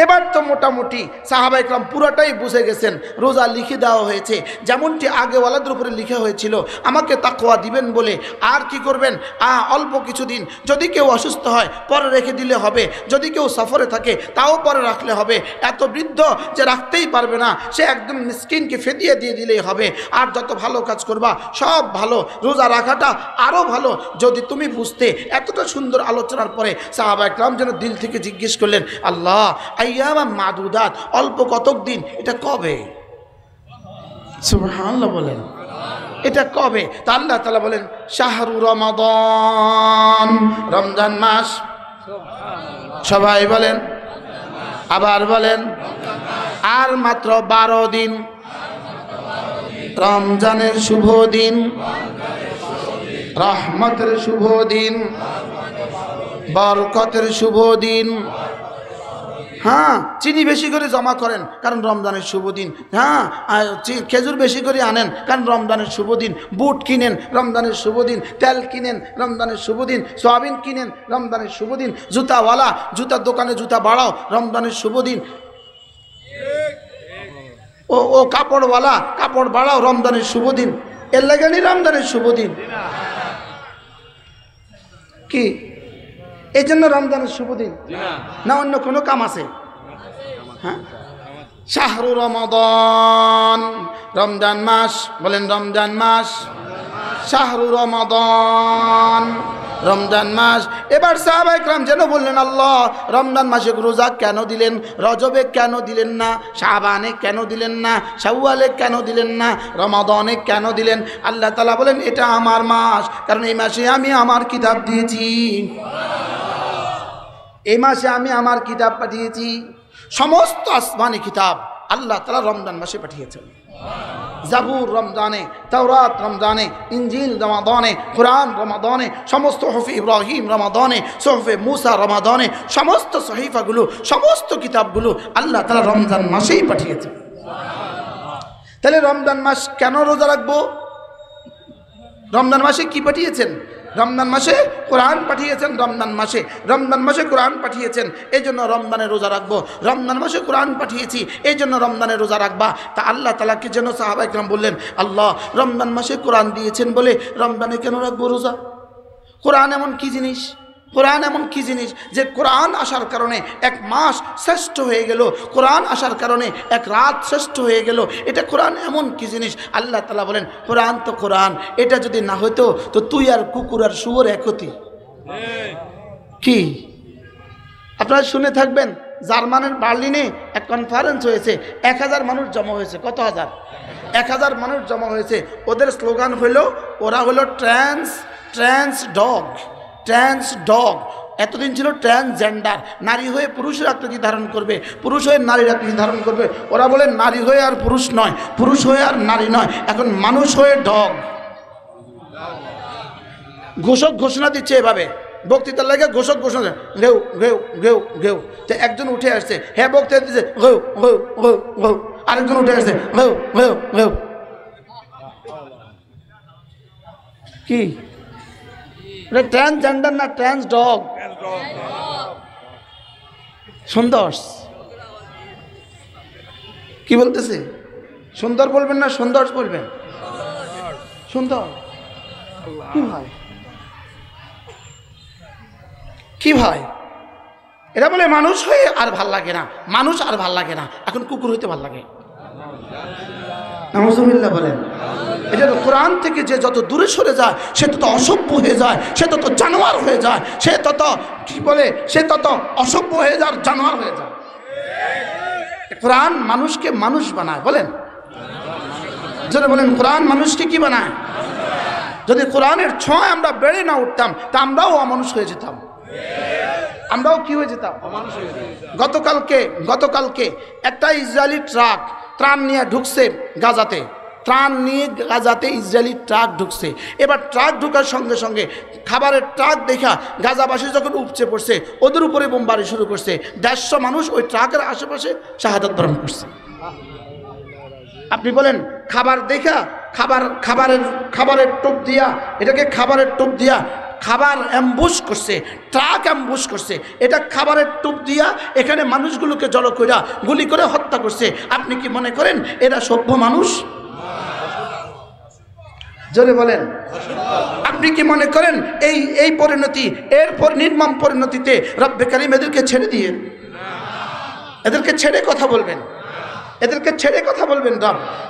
Speaker 1: এবার তো মোটামুটি সাহাবা ইকরাম পুরোটাই বুঝে গেছেন, রোজা লিখে দেওয়া হয়েছে যেমনটি আগেওয়ালাদের উপরে লিখা হয়েছিল আমাকে তাকওয়া দিবেন বলে। আর কি করবেন, অল্প কিছুদিন, যদি কেউ অসুস্থ হয় পরে রেখে দিলে হবে, যদি কেউ সফরে থাকে তাও পরে রাখলে হবে, এত বৃদ্ধ যে রাখতেই পারবে না সে একদম মিসকিনকে ফেদিয়ে দিয়ে দিলেই হবে। আর যত ভালো কাজ করবা সব ভালো, রোজা রাখাটা আরও ভালো যদি তুমি বুঝতে। এতটা সুন্দর আলোচনার পরে সাহাবা ইকরাম যেন দিল থেকে জিজ্ঞেস করলেন, আল্লাহ আইয়াম মাদুদাত, অল্প কতক দিন, এটা কবে? সুবহানাল্লাহ বলেন, এটা কবে? তা আল্লাহ তাআলা বলেন, শাহরু রমাদান, রমজান মাস। সবাই বলেন, আবার বলেন, আর মাত্র 12 দিন, রমজানের শুভ দিন, রহমতের শুভ দিন, বরকতের শুভ দিন। হ্যাঁ চিনি বেশি করে জমা করেন কারণ রমজানের শুভ দিন। হ্যাঁ খেজুর বেশি করে আনেন কারণ রমজানের শুভ দিন। বুট কিনেন রমজানের শুভ দিন, তেল কিনেন রমজানের শুভ দিন, সয়াবিন কিনেন রমজানের শুভ দিন, জুতাওয়ালা জুতার দোকানে জুতা বাড়াও রমজানের শুভ দিন, ও কাপড়ওয়ালা কাপড় বাড়াও রমজানের শুভ দিন। এর লাগানি রমজানের শুভ দিন কি এই জন্য রমজানের শুভ দিন না অন্য কোনো কাম আছে? হ্যাঁ শাহরু রমাদান, রমজান মাস। বলেন রমজান মাস, শাহরু রমাদান, রমজান মাস। এবার সাহাবা ইকরাম যেন বললেন, আল্লাহ রমজান মাসে রোজা কেন দিলেন, রজবে কেন দিলেন না, শাবানে কেন দিলেন না, শাওয়ালে কেন দিলেন না, রমাদানে কেন দিলেন? আল্লাহ তাআলা বলেন, এটা আমার মাস, কারণ এই মাসে আমি আমার কিতাব দিয়েছি, এই মাসে আমি আমার কিতাব পাঠিয়েছি। সমস্ত আসমানি কিতাব আল্লাহ তাআলা রমজান মাসে পাঠিয়েছেন। জাবুর রমজানে, তাওরাত রমজানে, ইনজিল রমাদানে, কোরআন রমাদানে, সমস্ত হফি ইব্রাহিম রমাদানে, সোহফে মুসা রমাদানে, সমস্ত সহিফাগুলো সমস্ত কিতাবগুলো আল্লাহ তাআলা রমজান মাসেই পাঠিয়েছেন। তাহলে রমজান মাস কেন রোজা রাখবো? রমজান মাসে কি পাঠিয়েছেন? রমজান মাসে কোরআন পাঠিয়েছেন। রমজান মাসে কোরআন পাঠিয়েছেন, এই জন্য রমজানে রোজা রাখবো। রমজান মাসে কোরআন পাঠিয়েছি, এই জন্য রমজানে রোজা রাখবা। তা আল্লাহ তাআলাকে যেন সাহাবা ইকরাম বললেন, আল্লাহ রমজান মাসে কোরআন দিয়েছেন বলে রমজানে কেন রাখবো রোজা? কোরআন এমন কি জিনিস, কোরআন এমন কি জিনিস যে কোরআন আসার কারণে এক মাস শ্রেষ্ঠ হয়ে গেল, কোরআন আসার কারণে এক রাত শ্রেষ্ঠ হয়ে গেল? এটা কোরআন এমন কি জিনিস? আল্লাহ তাআলা বলেন, কোরআন তো কোরআন, এটা যদি না হতো তো তুই আর কুকুর আর শুয়োর এক হতি। কি আপনারা শুনে থাকবেন, জার্মানের বার্লিনে এক কনফারেন্স হয়েছে, 1000 মানুষ জমা হয়েছে। কত হাজার? 1000 মানুষ জমা হয়েছে। ওদের স্লোগান হলো, ওরা হলো ট্রান্স ডগ। এতদিন ছিল ট্রান্সজেন্ডার, নারী হয়ে পুরুষের আকৃতি ধারণ করবে, পুরুষ হয়ে নারীর আকৃতি ধারণ করবে। ওরা বলে নারী হয়ে আর পুরুষ নয়, পুরুষ হয়ে আর নারী নয়, এখন মানুষ হয়ে ডগ। ঘোষক ঘোষণা দিচ্ছে এভাবে, বক্তৃতার লাগে ঘোষক ঘোষণা, ঘেউ ঘেউ ঘেউ ঘেউ। তো একজন উঠে আসছে, হ্যাঁ বক্তৃতা দিচ্ছে, ঘেউ ঘেউ ঘেউ ঘেউ। আরেকজন উঠে আসছে, ঘেউ ঘেউ ঘেউ। কি ট্রান্সজেন্ডার না ট্রান্স ডগ? সুন্দর কি বলতেছে? সুন্দর বলবেন না সুন্দর বলবেন? সুন্দর কি ভাই, কি ভাই? এরা বলে মানুষ হয়ে আর ভাল লাগে না, মানুষ আর ভাল লাগে না, এখন কুকুর হইতে ভাল লাগে। নাউজুবিল্লাহ বলেন। এটা তো কোরআন থেকে যে যত দূরে সরে যায় সে তত অসভ্য হয়ে যায়, সে তত জানোয়ার হয়ে যায়, সে তত কি বলে, সে তত অসভ্য হয়ে যায়, জানোয়ার হয়ে যায়। কোরআন মানুষকে মানুষ বানায়। বলেন যারা বলেন কোরআন মানুষকে কি বানায়? যদি কোরআনের ছোঁয়ায় আমরা বেড়ে না উঠতাম তা আমরাও অমানুষ হয়ে যেতাম। আমরাও কি হয়ে যেতাম? গতকালকে একটা ইসরায়েলি ট্রাক ত্রাণ নিয়ে ঢুকছে গাজাতে। ত্রাণ নিয়ে গাজাতে ইসরায়েলি ট্রাক ঢুকছে। এবার ট্রাক ঢুকার সঙ্গে সঙ্গে খাবারের ট্রাক দেখা গাজাবাসী যখন উপচে পড়ছে ওদের উপরে বোমবারি শুরু করছে। 150 মানুষ ওই ট্রাকের আশেপাশে শাহাদাত বরণ করছে। আপনি বলেন খাবার দেখা খাবারের টোপ দিয়া, এটাকে খাবারের টোপ দিয়া খাবার অ্যাম্বুশ করছে, ট্রাক অ্যাম্বুশ করছে। এটা খাবারের টোপ দিয়া এখানে মানুষগুলোকে জড়ো কইরা গুলি করে হত্যা করছে। আপনি কি মনে করেন এরা সভ্য মানুষ? জোরে বলেন। আপনি কি মনে করেন এই পরিণতি, এরপর নির্মম পরিণতিতে রব্বে কারীম এদেরকে ছেড়ে দিয়ে এদেরকে ছেড়ে কথা বলবেন? এদেরকে ছেড়ে কথা বলবেন?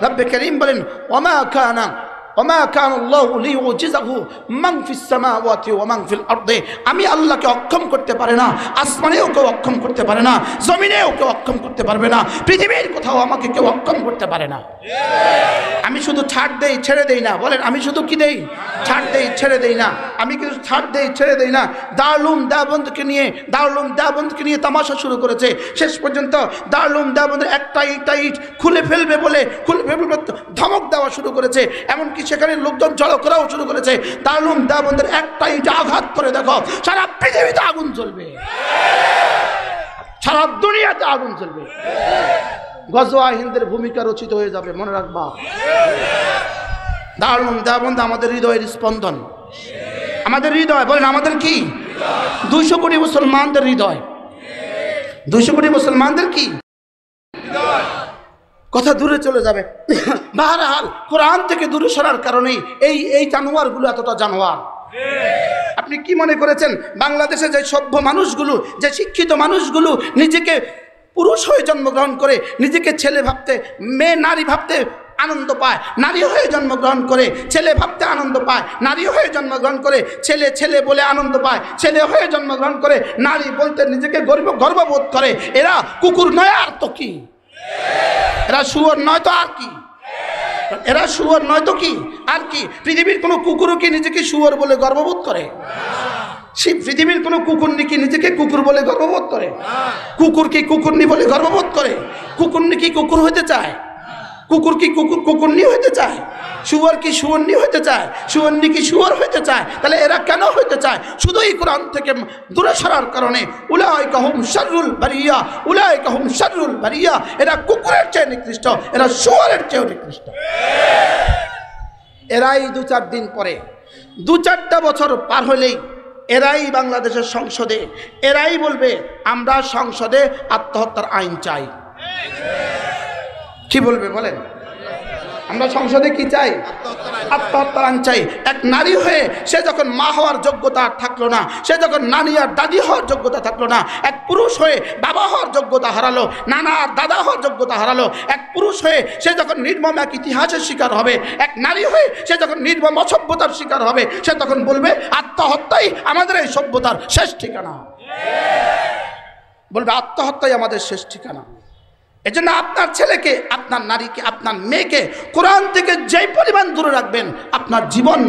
Speaker 1: রব্বে কারীম বলেন ওমা কানা আল্লাহু লিউজিজাহু মান ফিস সামাওয়াতি ওয়া মান ফিল আরদি। আমি আল্লাহকে অক্ষম করতে পারে না, আসমানেও কেউ অক্ষম করতে পারে না, জমিনেও কেউ অক্ষম করতে পারবে না, পৃথিবীর কোথাও আমাকে কেউ অক্ষম করতে পারে না। আমি শুধু ছাড় দেই ছেড়ে দেই না। বলেন আমি শুধু কি দেই? ছাড় দেই ছেড়ে দেই না। আমি কিন্তু ছাড় দেই ছেড়ে দেই না। দারুল দেওবন্দকে নিয়ে তামাশা শুরু করেছে। শেষ পর্যন্ত দারুল দেওবন্দের একটা ইট খুলে ফেলবে বলে ধমক দেওয়া শুরু করেছে। এমনকি সেখানে লোকজন জড়ো করাও শুরু করেছে। দারুল দেওবন্দের একটা ইট আঘাত করে দেখো, সারা পৃথিবীতে আগুন জ্বলবে, সারা দুনিয়াতে আগুন জ্বলবে। গজওয়া হিন্দের ভূমিকা রচিত হয়ে যাবে, মনে রাখবা। দারুল দেওবন্দ আমাদের হৃদয়ের স্পন্দন, আমাদের হৃদয়। বলেন আমাদের কি? 200 কোটি মুসলমানদের হৃদয়। 200 কোটি মুসলমানদের কি কথা দূরে চলে যাবে। বাহরহাল কোরআন থেকে দূরে সরার কারণেই এই জানোয়ারগুলো এতটা জানোয়ার। আপনি কি মনে করেছেন বাংলাদেশে যে সভ্য মানুষগুলো, যে শিক্ষিত মানুষগুলো নিজেকে পুরুষ হয়ে জন্মগ্রহণ করে নিজেকে ছেলে ভাবতে, নারী ভাবতে আনন্দ পায়, নারী হয়ে জন্মগ্রহণ করে ছেলে ভাবতে আনন্দ পায়, নারী হয়ে জন্মগ্রহণ করে ছেলে বলে আনন্দ পায়, ছেলে হয়ে জন্মগ্রহণ করে নারী বলতে নিজেকে গর্ববোধ করে, এরা কুকুর নয় আর তো কি? এরা শুয়োর নয় তো আর কি? এরা শুয়োর নয় তো কি আর কি? পৃথিবীর কোনো কুকুরও কি নিজেকে শুয়োর বলে গর্ববোধ করে? পৃথিবীর কোনো কুকুরনি কি নিজেকে কুকুর বলে গর্ববোধ করে? কুকুর কি কুকুরনি বলে গর্ববোধ করে? কুকুরনি কি কুকুর হতে চায়? কুকুর কি কুকুরনি হতে চায়? শুয়োর কি শুয়োরনি হতে চায়? শুয়োরনি কি শুয়োর হতে চায়? তাহলে এরা কেন হতে চায়? শুধু এই কোরআন থেকে দূরে সরার কারণে। উলাইকা হুম শাররুল বারিয়া, উলাইকা হুম শাররুল বারিয়া। এরা কুকুরের চেয়ে নিকৃষ্ট, এরা শুয়োরের চেয়েও নিকৃষ্ট। এরাই 2-4 দিন পরে, 2-4টা বছর পার হলেই এরাই বাংলাদেশের সংসদে এরাই বলবে আমরা সংসদে আত্মহত্যার আইন চাই। কি বলবে বলেন? আমরা সংসদে কি চাই? আত্মহত্যার আইন চাই। এক নারী হয়ে সে যখন মা হওয়ার যোগ্যতা থাকলো না, সে যখন নানি আর দাদি হওয়ার যোগ্যতা থাকলো না, এক পুরুষ হয়ে বাবা হওয়ার যোগ্যতা হারালো, নানা আর দাদা হওয়ার যোগ্যতা হারালো, এক পুরুষ হয়ে সে যখন নির্মম এক ইতিহাসের শিকার হবে, এক নারী হয়ে সে যখন নির্মম অসভ্যতার শিকার হবে, সে তখন বলবে আত্মহত্যাই আমাদের এই সভ্যতার শেষ ঠিকানা। বলবে আত্মহত্যাই আমাদের শেষ ঠিকানা। এজন্য আপনার ছেলেকে, আপনার নারীকে, আপনার মেয়েকে কোরআন থেকে যেই পরিমাণ দূরে রাখবেন আপনার জীবন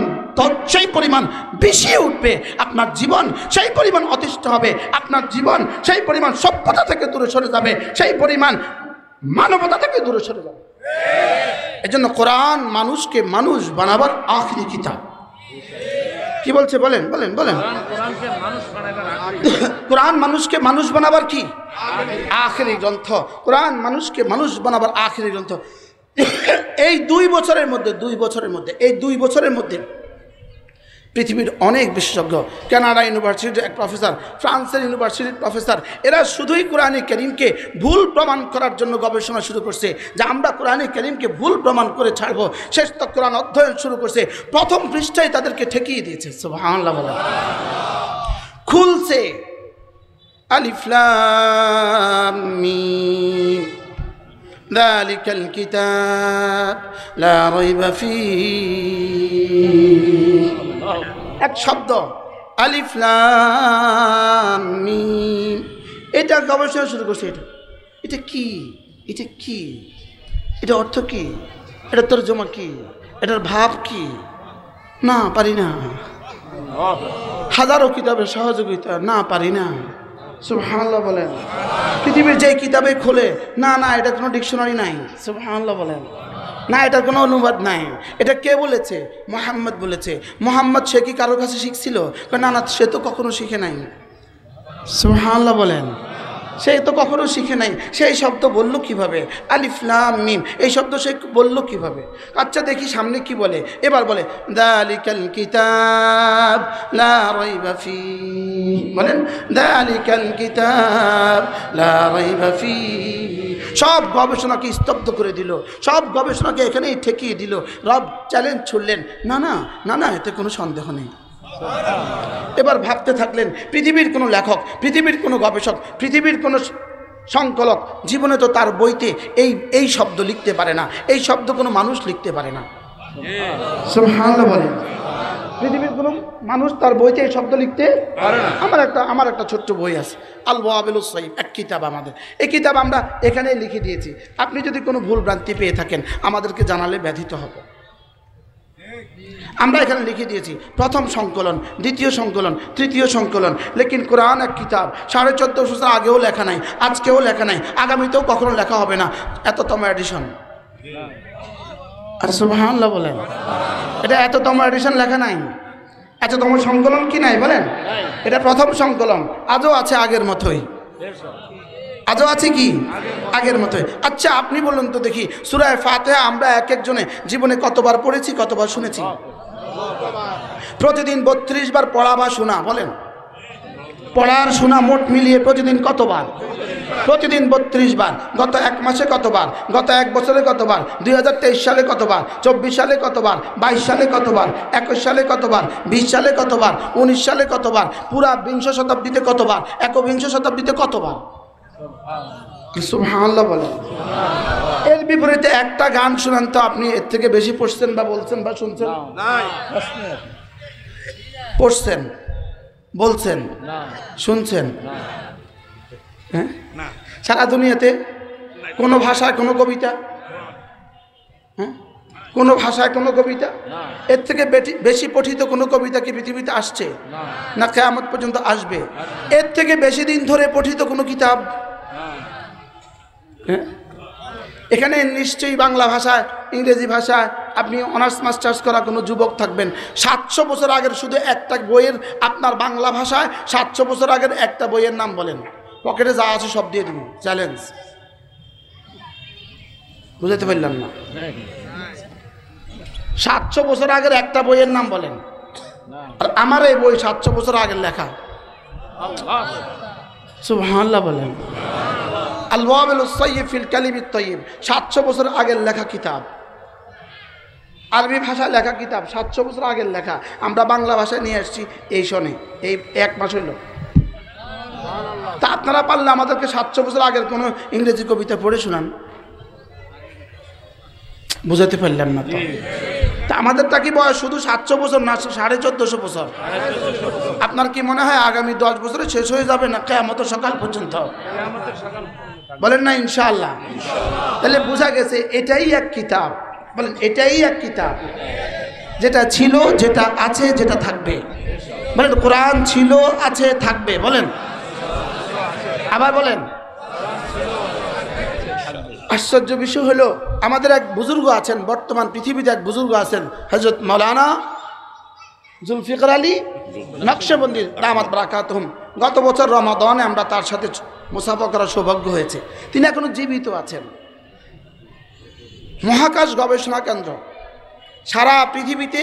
Speaker 1: সেই পরিমাণ বেশিয়ে উঠবে, আপনার জীবন সেই পরিমাণ অতিষ্ঠ হবে, আপনার জীবন সেই পরিমাণ সভ্যতা থেকে দূরে সরে যাবে, সেই পরিমাণ মানবতা থেকে দূরে সরে যাবে। এজন্য কোরআন মানুষকে মানুষ বানাবার আখরি কিতাব। কি বলছে বলেন? বলেন বলেন। কোরআন মানুষকে মানুষ বানাবার কি আখেরি গ্রন্থ। কোরআন মানুষকে মানুষ বানাবার আখেরি গ্রন্থ। এই 2 বছরের মধ্যে পৃথিবীর অনেক বিশেষজ্ঞ, কানাডা ইউনিভার্সিটির এক প্রফেসর, ফ্রান্সের ইউনিভার্সিটির প্রফেসর, এরা শুধুই কোরআনে কারীমকে ভুল প্রমাণ করার জন্য গবেষণা শুরু করছে যে আমরা কোরআনে কারীমকে ভুল প্রমাণ করে ছাড়বো। শেষ তো কোরআন অধ্যয়ন শুরু করছে, প্রথম পৃষ্ঠায় তাদেরকে ঠেকিয়ে দিয়েছে। সুবহানাল্লাহ বলেন। খুলছে আলিফ লাম মিম যালিকাল কিতাব লা রাইবা ফীহি। এক শব্দ আলিফ লাম মিম, এটা গবেষণা শুরু করছে। এটা কি? এটা কি? এটা অর্থ কি? এটা তর্জমা কি, এটার ভাব কি, না পারি না। হাজারো কিতাবের সহযোগিতা, না পারি না। সুবহানাল্লাহ বলেন। পৃথিবীর যে কিতাবে খোলে, না না এটা কোনো ডিকশনারি নাই। সুবহানাল্লাহ বলেন। না এটার কোনো অনুবাদ নাই। এটা কে বলেছে? মুহাম্মদ বলেছে। মুহাম্মদ সে কি কারোর কাছে শিখছিল? না না, সে তো কখনো শিখে নাই। সুবহানাল্লাহ বলেন। সে তো কখনো শিখে নাই। সেই শব্দ বলল কিভাবে? আলিফ লাম মিম, এই শব্দ সে বলল কিভাবে? আচ্ছা দেখি সামনে কি বলে। এবার বলে যালিকাল কিতাব লা রাইবা ফি, বলেন যালিকাল কিতাব লা রাইবা ফি। সব গবেষণাকে স্তব্ধ করে দিল, সব গবেষণাকে এখানেই ঠেকিয়ে দিল। রব চ্যালেঞ্জ ছুড়লেন, না না না না, এতে কোনো সন্দেহ নেই। এবার ভাবতে থাকলেন, পৃথিবীর কোনো লেখক, পৃথিবীর কোনো গবেষক, পৃথিবীর কোনো সংকলক জীবনে তো তার বইতে এই শব্দ লিখতে পারে না, এই শব্দ কোনো মানুষ লিখতে পারে না। সুবহানাল্লাহ বলেন। পৃথিবীর কোনো মানুষ তার বইতে এই শব্দ লিখতে পারে না। আমার একটা ছোট্ট বই আছে, আল ওয়াবিলুস সাইয়্যিব, এক কিতাব আমাদের। এই কিতাব আমরা এখানে লিখে দিয়েছি। আপনি যদি কোনো ভুল ভ্রান্তি পেয়ে থাকেন আমাদেরকে জানালে ব্যথিত হব। আমরা এখানে লিখে দিয়েছি প্রথম সংকলন, দ্বিতীয় সংকলন, তৃতীয় সংকলন। লেকিন কোরআন এক কিতাব 1450 বছর আগেও লেখা নাই, আজকেও লেখা নাই, আগামীতেও কখনো লেখা হবে না। এততম এডিশন। আর সুবহানাল্লাহ বলেন। এটা এততম এডিশন লেখা নাই, এততম সংকলন কি নাই বলেন? এটা প্রথম সংকলন, আজও আছে আগের মতোই, আজও আছে কি আগের মতোই। আচ্ছা আপনি বলুন তো দেখি, সূরা ফাতিহা আমরা এক একজনে জীবনে কতবার পড়েছি, কতবার শুনেছি? প্রতিদিন 32 বার পড়া বা শোনা, বলেন পড়ার শোনা মোট মিলিয়ে প্রতিদিন কতবার? প্রতিদিন 32 বার। গত এক মাসে কতবার? গত এক বছরে কতবার? 2023 সালে কতবার? 24 সালে কতবার? 22 সালে কতবার? 21 সালে কতবার? 20 সালে কতবার? 19 সালে কতবার? পুরা 20 শতাব্দীতে কতবার? 21 শতাব্দীতে কতবার? সুবহানাল্লাহ বলেন। এর বিপরীতে একটা গান শুনান তো, আপনি এর থেকে বেশি পড়ছেন বা বলছেন বা শুনছেন? পড়ছেন, বলছেন, শুনছেন? হ্যাঁ, সারা দুনিয়াতে কোনো ভাষায় কোনো কবিতা, হ্যাঁ কোনো ভাষায় কোনো কবিতা, এর থেকে বেশি পঠিত কোনো কবিতা কি পৃথিবীতে আসছে? না কিয়ামত পর্যন্ত আসবে। এর থেকে বেশি দিন ধরে পঠিত কোনো কিতাব? হ্যাঁ, এখানে নিশ্চয়ই বাংলা ভাষায়, ইংরেজি ভাষায় আপনি অনার্স মাস্টার্স করা কোনো যুবক থাকবেন। 700 বছর আগের শুধু একটা বইয়ের, আপনার বাংলা ভাষায় 700 বছর আগের একটা বইয়ের নাম বলেন, পকেটে যা আছে সব দিয়ে দিব, চ্যালেঞ্জ। বুঝতে পারলাম না। 700 বছর আগের একটা বইয়ের নাম বলেন। আর আমার এই বই 700 বছর আগের লেখা। সুবহানাল্লাহ বলেন। আল ওয়াবিলুস সাইয়্যিব ফিল কালিমিত তাইয়্যিব, 700 বছর আগের লেখা কিতাব, আরবি ভাষায় লেখা কিতাব, 700 বছর আগের লেখা। আমরা বাংলা ভাষায় নিয়ে আসছি এই সনে, এই এক মাস হইল। তা আপনারা পারলে আমাদেরকে 700 বছর আগের কোনো ইংরেজি কবিতা পড়ে শোনান। বুঝাতে পারলাম না তো। তা আমাদেরটা কি বয়স শুধু 700 বছর না 1450 বছর? আপনার কি মনে হয় আগামী 10 বছরে শেষ হয়ে যাবে না কিয়ামতের সকাল পর্যন্ত? বলেন না ইনশাআল্লাহ। তাহলে বোঝা গেছে এটাই এক কিতাব। বলেন এটাই এক কিতাব, যেটা ছিল, যেটা আছে, যেটা থাকবে। বলেন কোরআন ছিল, আছে, থাকবে। বলেন আবার বলেন। আশ্চর্য বিষয় হলো, আমাদের এক বুজুর্গ আছেন, বর্তমান পৃথিবীতে এক বুজুর্গ আছেন, হযরত মাওলানা জুলফিকার আলী নকশবন্দি দামাত বারাকাতুহুম। গত বছর রমাদানে আমরা তার সাথে মুসাফা করার সৌভাগ্য হয়েছে। তিনি এখনো জীবিত আছেন। মহাকাশ গবেষণা কেন্দ্র সারা পৃথিবীতে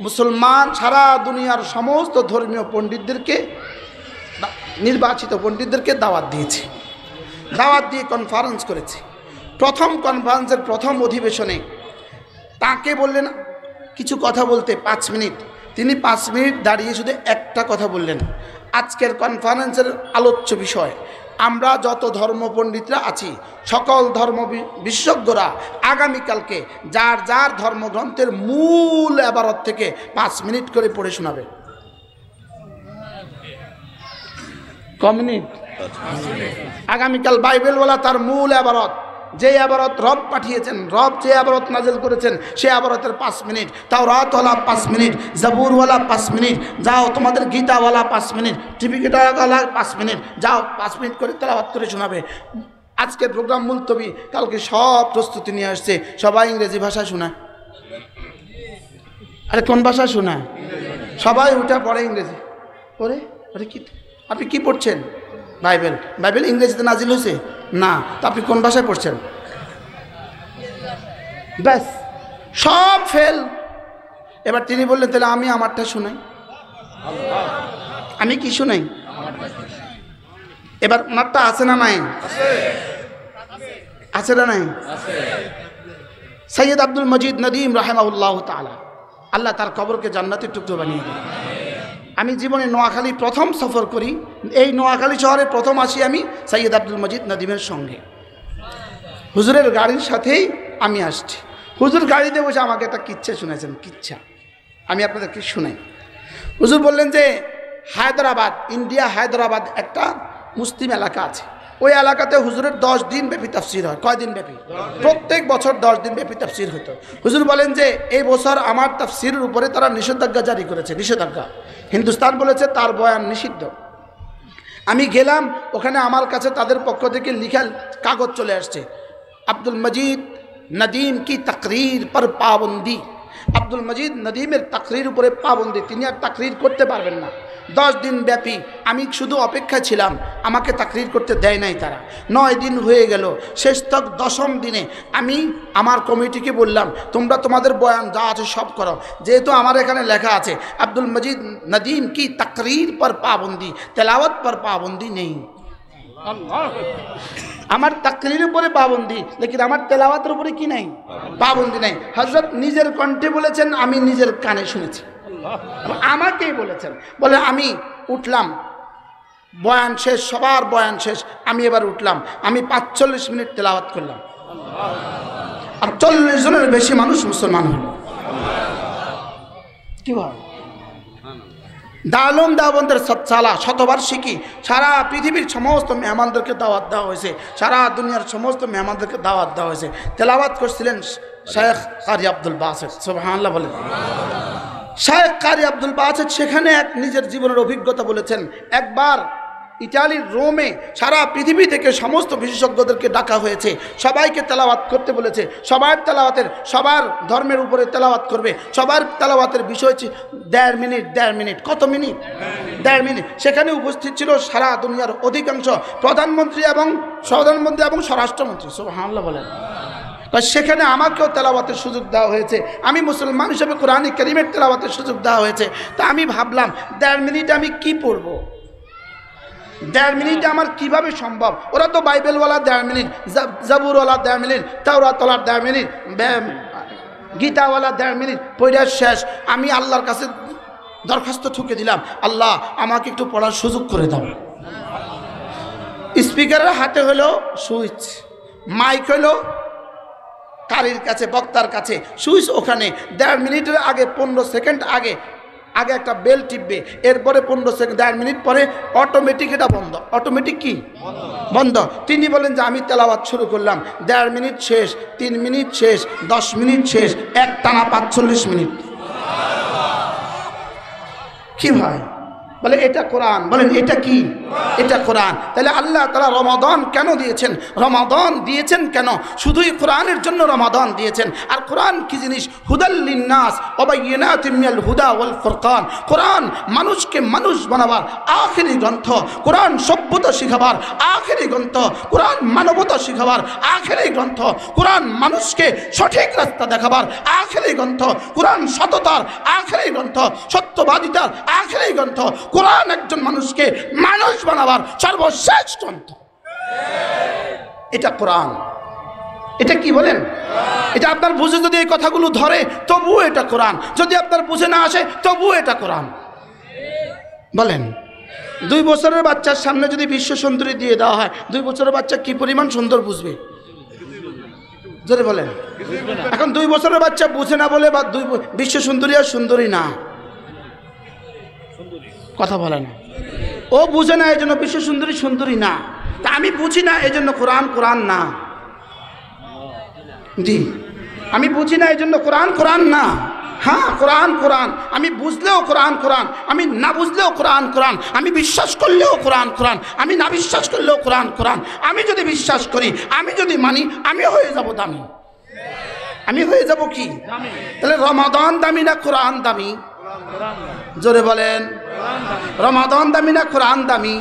Speaker 1: মুসলমান, সারা দুনিয়ার সমস্ত ধর্মীয় পণ্ডিতদেরকে, নির্বাচিত পণ্ডিতদেরকে দাওয়াত দিয়েছে, দাওয়াত দিয়ে কনফারেন্স করেছে। প্রথম কনফারেন্সের প্রথম অধিবেশনে তাকে বললেন কিছু কথা বলতে 5 মিনিট। তিনি 5 মিনিট দাঁড়িয়ে শুধু একটা কথা বললেন, আজকের কনফারেন্সের আলোচ্য বিষয়, আমরা যত ধর্মপণ্ডিতরা আছি, সকল ধর্ম বিশেষজ্ঞরা আগামীকালকে যার যার ধর্মগ্রন্থের মূল ইবারত থেকে 5 মিনিট করে পড়ে শোনাবে। ক মিনিট? আগামীকাল বাইবেলওয়ালা তার মূল ইবারত যে আবারত রব পাঠিয়েছেন, রব যে আবারত নাজিল করেছেন, সে আবারতের 5 মিনিট, তাওরাতওয়ালা 5 মিনিট, জাবুরওয়ালা 5 মিনিট, যাও তোমাদের গীতাওয়ালা 5 মিনিট, ত্রিপিটকওয়ালা 5 মিনিট, যাও 5 মিনিট করে তেলাওয়াত করে শোনাবে। আজকের প্রোগ্রাম মুলতবি, কালকে সব প্রস্তুতি নিয়ে আসছে, সবাই ইংরেজি ভাষা শোনায়। আরে কোন ভাষা শোনায়? সবাই উঠা পড়ে ইংরেজি পড়ে। আরে কি আপনি কি পড়ছেন? বাইবেল। বাইবেল ইংরেজিতে নাজিল হয়েছে না, তো আপনি কোন ভাষায় পড়ছেন? ব্যাস সব ফেল। এবার তিনি বললেন তাহলে আমি আমারটা শোনাই। আমি কি শোনাই? এবার ওনারটা আছে না নাই? আছে না নাই? সৈয়দ আব্দুল মজিদ নদীম রাহিমাহুল্লাহ তাআলা, আল্লাহ তার কবরকে জান্নাতের টুকরো বানিয়ে দেন। আমি জীবনে নোয়াখালী প্রথম সফর করি, এই নোয়াখালী শহরে প্রথম আসি আমি সৈয়দ আব্দুল মজিদ নদীমের সঙ্গে। হুজুরের গাড়ির সাথেই আমি আসছি। হুজুর গাড়িতে বসে আমাকে একটা কিচ্ছা শুনেছেন। কিচ্ছা আমি আপনাদেরকে শুনাই। হুজুর বললেন যে হায়দ্রাবাদ, ইন্ডিয়া হায়দ্রাবাদ একটা মুসলিম এলাকা আছে। ওই এলাকাতে হুজুরের 10 দিন ব্যাপী তাফসির হয়। কয়দিন ব্যাপী? প্রত্যেক বছর 10 দিন ব্যাপী তাফসির হতো। হুজুর বলেন যে এই বছর আমার তাফসিরের উপরে তারা নিষেধাজ্ঞা জারি করেছে। নিষেধাজ্ঞা, হিন্দুস্তান বলেছে তার বয়ান নিষিদ্ধ। আমি গেলাম ওখানে, আমার কাছে তাদের পক্ষ থেকে লিখা কাগজ চলে আসছে, আব্দুল মজিদ নদীম কি তাকরীর পর পাবন্দি। আব্দুল মজিদ নদীমের তাকরীর উপরে পাবন্দি, তিনি আর তাকরীর করতে পারবেন না। 10 দিন ব্যাপী আমি শুধু অপেক্ষা ছিলাম, আমাকে তাকরীর করতে দেয় নাই তারা। 9 দিন হয়ে গেল, শেষ তক 10ম দিনে আমি আমার কমিটিকে বললাম তোমরা তোমাদের বয়ান যা আছে সব করো, যেহেতু আমার এখানে লেখা আছে আব্দুল মজিদ নদীম কি তাকরীর পর পাবন্দি, তেলাওয়াত পর পাবন্দি নেই। আমার তাকরীরের উপরে পাবন্দি, লেকিন আমার তেলাওয়াতের উপরে কি নাই? পাবন্দি নাই। হযরত নিজের কণ্ঠে বলেছেন, আমি নিজের কানে শুনেছি, আমাকেই বলেছেন। বলে আমি উঠলাম, বয়ান শেষ, সবার বয়ান শেষ, আমি এবার উঠলাম। আমি 45 মিনিট তেলাওয়াত করলাম, আর 40 জনের বেশি মানুষ মুসলমান হল। কি বল? দারুল দেওবন্দের শতবার্ষিকী, সারা পৃথিবীর সমস্ত মেহমানদেরকে দাওয়াত দেওয়া হয়েছে, সারা দুনিয়ার সমস্ত মেহমানদেরকে দাওয়াত দেওয়া হয়েছে। তেলাওয়াত করছিলেন শেখ কারি আব্দুল বাসেত। সুবহানাল্লাহ বলেন। শেখ কারি আব্দুল বাসেত সেখানে এক নিজের জীবনের অভিজ্ঞতা বলেছেন। একবার ইটালির রোমে সারা পৃথিবী থেকে সমস্ত বিশেষজ্ঞদেরকে ডাকা হয়েছে, সবাইকে তেলাওয়াত করতে বলেছে। সবার তেলাওয়াতের, সবার ধর্মের উপরে তেলাওয়াত করবে, সবার তেলাওয়াতের বিষয় 1.5 মিনিট। 1.5 মিনিট কত মিনিট? 1.5 মিনিট। সেখানে উপস্থিত ছিল সারা দুনিয়ার অধিকাংশ প্রধানমন্ত্রী এবং স্বরাষ্ট্রমন্ত্রী। সুবহানাল্লাহ বলেন। সেখানে আমাকেও তেলাওয়াতের সুযোগ দেওয়া হয়েছে, আমি মুসলমান হিসেবে কোরআন কারীমের তেলাওয়াতের সুযোগ দেওয়া হয়েছে। তা আমি ভাবলাম 1.5 মিনিট আমি কি পড়বো, 1.5 মিনিট আমার কিভাবে সম্ভব? ওরা তো বাইবেলওয়ালা 1.5 মিনিট, জাবুরওয়ালা 1.5 মিনিট, তাওরাতওয়ালা 1.5 মিনিট, গীতাওয়ালা 1.5 মিনিট পড়া শেষ। আমি আল্লাহর কাছে দরখাস্ত ঠুকে দিলাম, আল্লাহ আমাকে একটু পড়ার সুযোগ করে দাও। স্পিকারের হাতে হলো সুইচ, মাইক হলো কারির কাছে, বক্তার কাছে, সুইচ ওখানে। 1.5 মিনিটের আগে 15 সেকেন্ড আগে একটা বেল টিপবে, এরপরে 15 সেকেন্ড, 1.5 মিনিট পরে অটোমেটিক এটা বন্ধ। অটোমেটিক কি বন্ধ? তিনি বলেন যে আমি তেলাওয়াত শুরু করলাম, 1.5 মিনিট শেষ, 3 মিনিট শেষ, 10 মিনিট শেষ, এক টানা 45 মিনিট। কি ভাই বলে এটা কোরআন? বলেন এটা কি? এটা কোরআন। তাহলে আল্লাহ তাআলা রমাদান কেন দিয়েছেন? রমাদান দিয়েছেন কেন? শুধুই কোরআনের জন্য রমাদান দিয়েছেন। আর কোরআন কি জিনিস? হুদাল লিন্নাস ওয়া বাইয়িনাতিম মিনাল হুদা ওয়াল ফুরকান। কোরআন মানুষকে মানুষ বানাবার আখেরি গ্রন্থ, কোরআন সভ্যতা শিখাবার আখেরি গ্রন্থ, কোরআন মানবতা শিখাবার আখেরি গ্রন্থ, কোরআন মানুষকে সঠিক রাস্তা দেখাবার আখেরি গ্রন্থ, কোরআন সততার আখেরি গ্রন্থ, সত্যবাদিতার আখেরি গ্রন্থ, কোরআন একজন মানুষকে মানুষ বানাবার সর্বশেষ গ্রন্থ। এটা কোরআন। এটা কি বলেন? এটা আপনার বুঝে যদি এই কথাগুলো ধরে তবুও এটা কোরআন, যদি আপনার বুঝে না আসে তবুও এটা কোরআন। বলেন 2 বছরের বাচ্চার সামনে যদি বিশ্ব সুন্দরী দিয়ে দেওয়া হয়, 2 বছরের বাচ্চা কি পরিমাণ সুন্দর বুঝবে? জোরে বলেন। এখন 2 বছরের বাচ্চা বুঝে না বলে বা বিশ্ব সুন্দরী আর সুন্দরী না, কথা বলে না। ও বুঝে না এই জন্য বিশ্ব সুন্দরী সুন্দরী না। তা আমি বুঝি না এই জন্য কোরআন কোরআন না। জি, আমি বুঝি না এই জন্য কোরআন কোরআন না। হ্যাঁ, কোরআন কোরআন, আমি বুঝলেও কোরআন কোরআন, আমি না বুঝলেও কোরআন কোরআন, আমি বিশ্বাস করলেও কোরআন কোরআন, আমি না বিশ্বাস করলেও কোরআন কোরআন। আমি যদি বিশ্বাস করি, আমি যদি মানি, আমি হয়ে যাব দামি। আমি হয়ে যাব কি? তাহলে রমাদান দামি না কোরআন দামি? জোরে বলেন, রমাদান দামি না কোরআন দামি?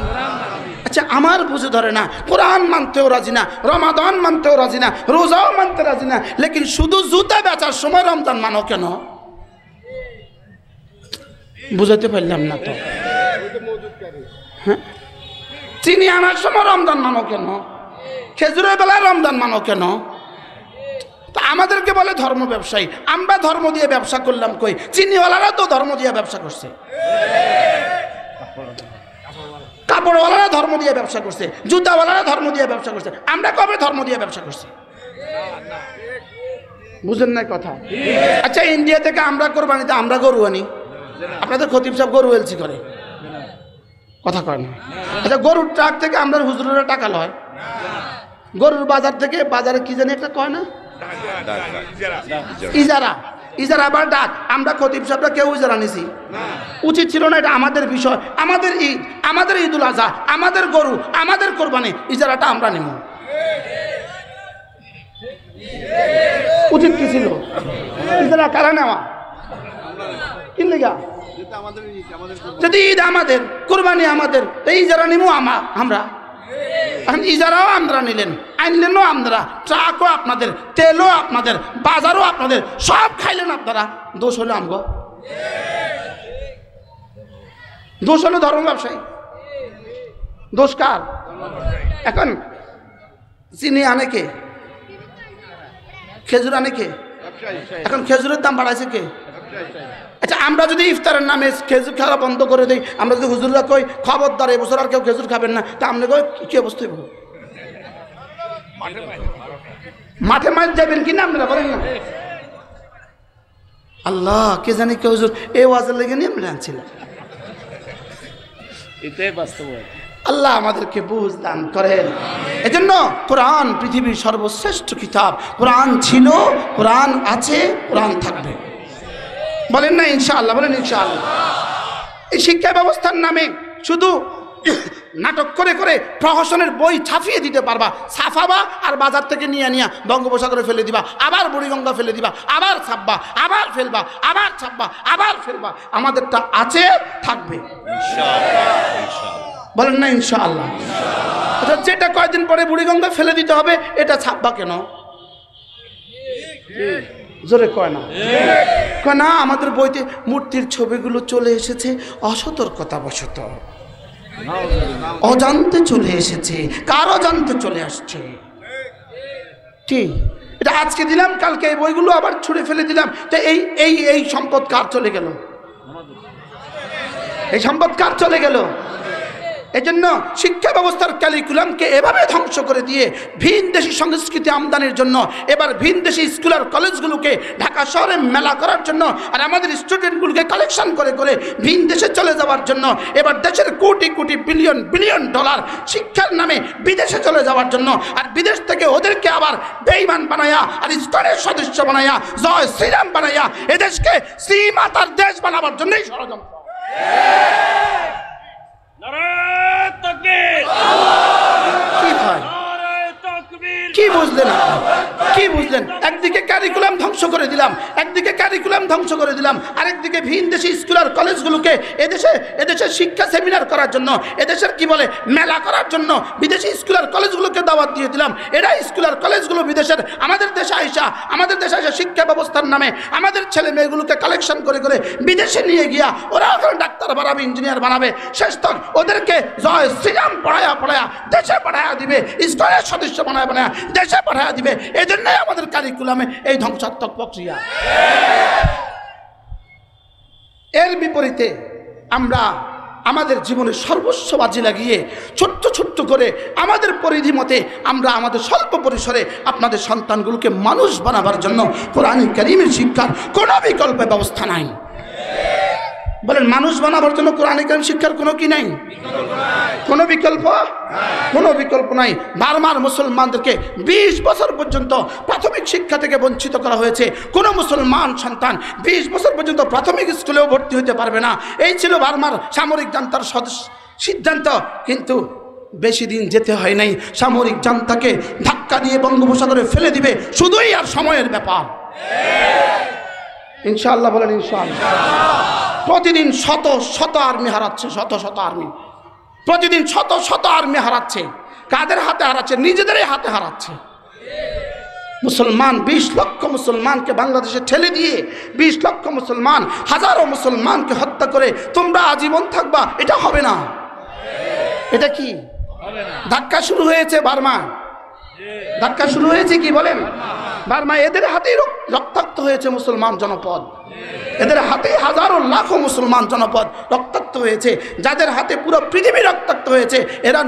Speaker 1: আচ্ছা, আমার বুঝে ধরে না, কোরআন মানতেও রাজি না, রমাদান মানতেও রাজি না, রোজাও মানতে রাজি না, লেকিন শুধু জুতা বেচার সময় রমজান মানো কেন? বুঝাতে পারলাম না তো। হ্যাঁ, চিনি আনার সময় রমজান মানো কেন? খেজুরের বেলায় রমজান মানো কেন? তা আমাদেরকে বলে ধর্ম ব্যবসায়ী। আমরা ধর্ম দিয়ে ব্যবসা করলাম কই? চিনিওয়ালারা তো ধর্ম দিয়ে ব্যবসা করছে, কাপড়ওয়ালারা ধর্ম দিয়ে ব্যবসা করছে, জুতাওয়ালারা ধর্ম দিয়ে ব্যবসা করছে। আমরা কবে ধর্ম দিয়ে ব্যবসা করছি? বুঝলেন না কথা? আচ্ছা, ইন্ডিয়া থেকে আমরা কোরবানিতে আমরা গরু আনি, আপনাদের খতিব সাহেব গরু এলসি করে, কথা কয় না? আচ্ছা, গরুর ট্রাক থেকে আমরা হুজুরেরা টাকা লয়, গরুর বাজার থেকে বাজারে কি জানি একটা কয় না, ইজারা। ইজারা আবার ডাক। আমরা খতিব সাহেবরা কেউ ইজারা নিছি? উচিত ছিল না, এটা আমাদের বিষয়, আমাদের ঈদ, আমাদের ঈদুল আজহা, আমাদের গরু, আমাদের কোরবানি, ইজারাটা আমরা নেব। উচিত কি ছিল? ইজারা কারা নেওয়া? কি লেগা? যদি ঈদ আমাদের, কোরবানি আমাদের, এই ইজারা নিব আমরা। এখন ইজারাও আমরা নিলেন, আনলেনও আমরা, ট্রাকও আপনাদের, তেলও আপনাদের, বাজারও আপনাদের, সব খাইলেন আপনারা। দোষ হলো আমগো, দোষ হলো ধর্ম ব্যবসায়ী। দোষ কার? এখন চিনি আনে কে? খেজুর আনে কে? এখন খেজুরের দাম বাড়াইছে কে? আচ্ছা, আমরা যদি ইফতারের নামে খেজুর খাওয়া বন্ধ করে দিই, আমরা যদি হুজুররা কই খবরদার এবছর আর কেউ খেজুর খাবেন না, তা আপনি কই কি অবস্থা হইব? মাঠে মাঠ যাবেন কিনা আপনারা বলেন না? আল্লাহ, কে জানি কে হুজুর এই ওয়াজের লেগে নিয়ে আমরা আনছিলাম। এটাই বাস্তব। আল্লাহ আমাদেরকে বুঝ দান করেন। এজন্য কোরআন পৃথিবীর সর্বশ্রেষ্ঠ কিতাব। কোরআন ছিল, কোরআন আছে, কোরআন থাকবে। বলেন না ইনশাআল্লাহ? বলেন ইনশাআল্লাহ। এই শিক্ষা ব্যবস্থার নামে শুধু নাটক করে করে প্রহসনের বই ছাপিয়ে দিতে পারবা, ছাপাবা আর বাজার থেকে নিয়ে বঙ্গোপসাগরে ফেলে দিবা, আবার বুড়িগঙ্গা ফেলে দিবা, আবার ছাপবা, আবার ফেলবা, আবার ছাপবা, আবার ফেলবা। আমাদেরটা আছে, থাকবে বলেন না ইনশাআল্লাহ? আচ্ছা, যেটা কয়েকদিন পরে বুড়িগঙ্গা ফেলে দিতে হবে, এটা ছাপবা কেন? জোরে কয় না? কয় না, আমাদের বইতে মূর্তির ছবিগুলো চলে এসেছে অসতর্কতাবশত, অজান্তে চলে এসেছে, কারো জানতে চলে আসছে। ঠিক, এটা আজকে দিলাম, কালকে এই বইগুলো আবার ছুঁড়ে ফেলে দিলাম, তো এই সম্পদ কার চলে গেল? এই সম্পদ কার চলে গেল? এজন্য শিক্ষা ব্যবস্থার ক্যারিকুলামকে এভাবে ধ্বংস করে দিয়ে ভিনদেশি সংস্কৃতি আমদানির জন্য, এবার ভিনদেশি স্কুল আর কলেজগুলোকে ঢাকা শহরে মেলা করার জন্য, আর আমাদের স্টুডেন্টগুলোকে কালেকশন করে করে ভিনদেশে চলে যাওয়ার জন্য, এবার দেশের crore crore billion billion dollar শিক্ষার নামে বিদেশে চলে যাওয়ার জন্য, আর বিদেশ থেকে ওদেরকে আবার বেঈমান বানায়া আর ইসলামের সদস্য বানায়া, জয় শ্রীরাম বানায়া এদেশকে শ্রীমাতার দেশ বানাবার জন্যই ষড়যন্ত্র। কি বুঝলেন? কি বুঝলেন? একদিকে কারিকুলাম ধ্বংস করে দিলাম, একদিকে কারিকুলাম ধ্বংস করে দিলাম, আরেকদিকে ভিনদেশি স্কুল আর কলেজগুলোকে এদেশে শিক্ষা সেমিনার করার জন্য, এদেশের কি বলে মেলা করার জন্য বিদেশি স্কুল আর কলেজগুলোকে দাওয়াত দিয়ে দিলাম। এরা স্কুল আর কলেজগুলো বিদেশের আমাদের দেশে আইসা শিক্ষা ব্যবস্থার নামে আমাদের ছেলে মেয়েগুলোকে কালেকশন করে করে বিদেশে নিয়ে গিয়া ওরা ওখানে ডাক্তার বানাবে, ইঞ্জিনিয়ার বানাবে, শেষ তক ওদেরকে জয় শ্রীরাম পড়ায়া দেশে পাঠায়া দিবে, স্কুলের সদস্য বানায় দেশে পাঠায়া দিবে। এই জন্যই আমাদের কারিকুলামে এই ধ্বংসাত্মক প্রক্রিয়া। এর বিপরীতে আমরা আমাদের জীবনের সর্বস্ব বাজি লাগিয়ে ছোট্ট ছোট্ট করে আমাদের পরিধি মতে আমরা আমাদের স্বল্প পরিসরে আপনাদের সন্তানগুলোকে মানুষ বানাবার জন্য কোরআন কারীমের শিক্ষার কোনো বিকল্প ব্যবস্থা নাই। বলেন মানুষ বানাবার জন্য কোরআনে কারীম শিক্ষার কোনো কি নাই, কোনো বিকল্প, কোনো বিকল্প নাই। বার্মার মুসলমানদেরকে 20 বছর পর্যন্ত প্রাথমিক শিক্ষা থেকে বঞ্চিত করা হয়েছে। কোনো মুসলমান সন্তান 20 বছর পর্যন্ত প্রাথমিক স্কুলেও ভর্তি হতে পারবে না। এই ছিল বার্মার সামরিক জান্তার সিদ্ধান্ত। কিন্তু বেশি দিন যেতে হয় নাই, সামরিক জান্তাকে ধাক্কা দিয়ে বঙ্গোপসাগরে ফেলে দিবে, শুধুই আর সময়ের ব্যাপার। ইনশাআল্লাহ বলেন ইনশাআল্লাহ। প্রতিদিন শত শত আর্মি হারাচ্ছে, শত শত আর্মি প্রতিদিন শত শত আর্মি হারাচ্ছে। কাদের হাতে হারাচ্ছে? নিজেদেরই হাতে হারাচ্ছে। মুসলমান 20 লক্ষ মুসলমানকে বাংলাদেশে ঠেলে দিয়ে 20 লক্ষ মুসলমান, হাজারো মুসলমানকে হত্যা করে তোমরা আজীবন থাকবা, এটা হবে না। এটা কি ধাক্কা শুরু হয়েছে বার্মা, ধাক্কা শুরু হয়েছে কি বলেন বার্মা। এদের হাতেই রক্তাক্ত হয়েছে মুসলমান জনপদ, এদের হাতে হাজারো লাখো মুসলমান জনপদ রক্তাক্ত হয়েছে। যাদের হাতে পুরো পৃথিবী রক্তাক্ত হয়েছে, এরা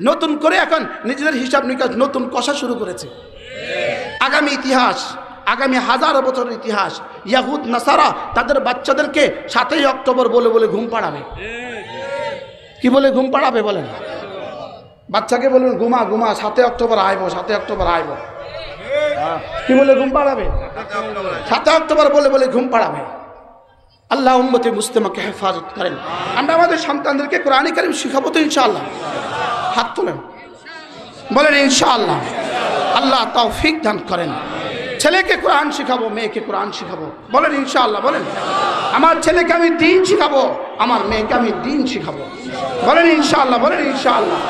Speaker 1: নতুন করে এখন নিজেদের হিসাব নিকাশ নতুন কষা শুরু করেছে। আগামী ইতিহাস, আগামী হাজারো বছরের ইতিহাস, ইয়াহুদ নাসারা তাদের বাচ্চাদেরকে 7ই অক্টোবর বলে বলে ঘুম পাড়াবে। কি বলে ঘুম পাড়াবে বলেন? বাচ্চাকে বলুন ঘুমা ঘুমা, 7 অক্টোবর আইব, 7 অক্টোবর আইব। কি বলে ঘুম পাড়াবে? 7 অক্টোবর বলে বলে ঘুম পাড়াবে। আল্লাহ উম্মতে মুসলিমাকে হেফাজত করেন। আমরা আমাদের সন্তানদেরকে কোরআনে কারীম শিখাবো তো ইনশাআল্লাহ। হাত তোলেন, বলেন ইনশাআল্লাহ। আল্লাহ তৌফিক দান করেন। ছেলেকে কোরআন শিখাবো, মেয়েকে কোরআন শিখাবো, বলেন ইনশাআল্লাহ। বলেন আমার ছেলেকে আমি দ্বীন শিখাবো, আমার মেয়েকে আমি দ্বীন শিখাবো, বলেন ইনশাআল্লাহ। বলেন ইনশাআল্লাহ।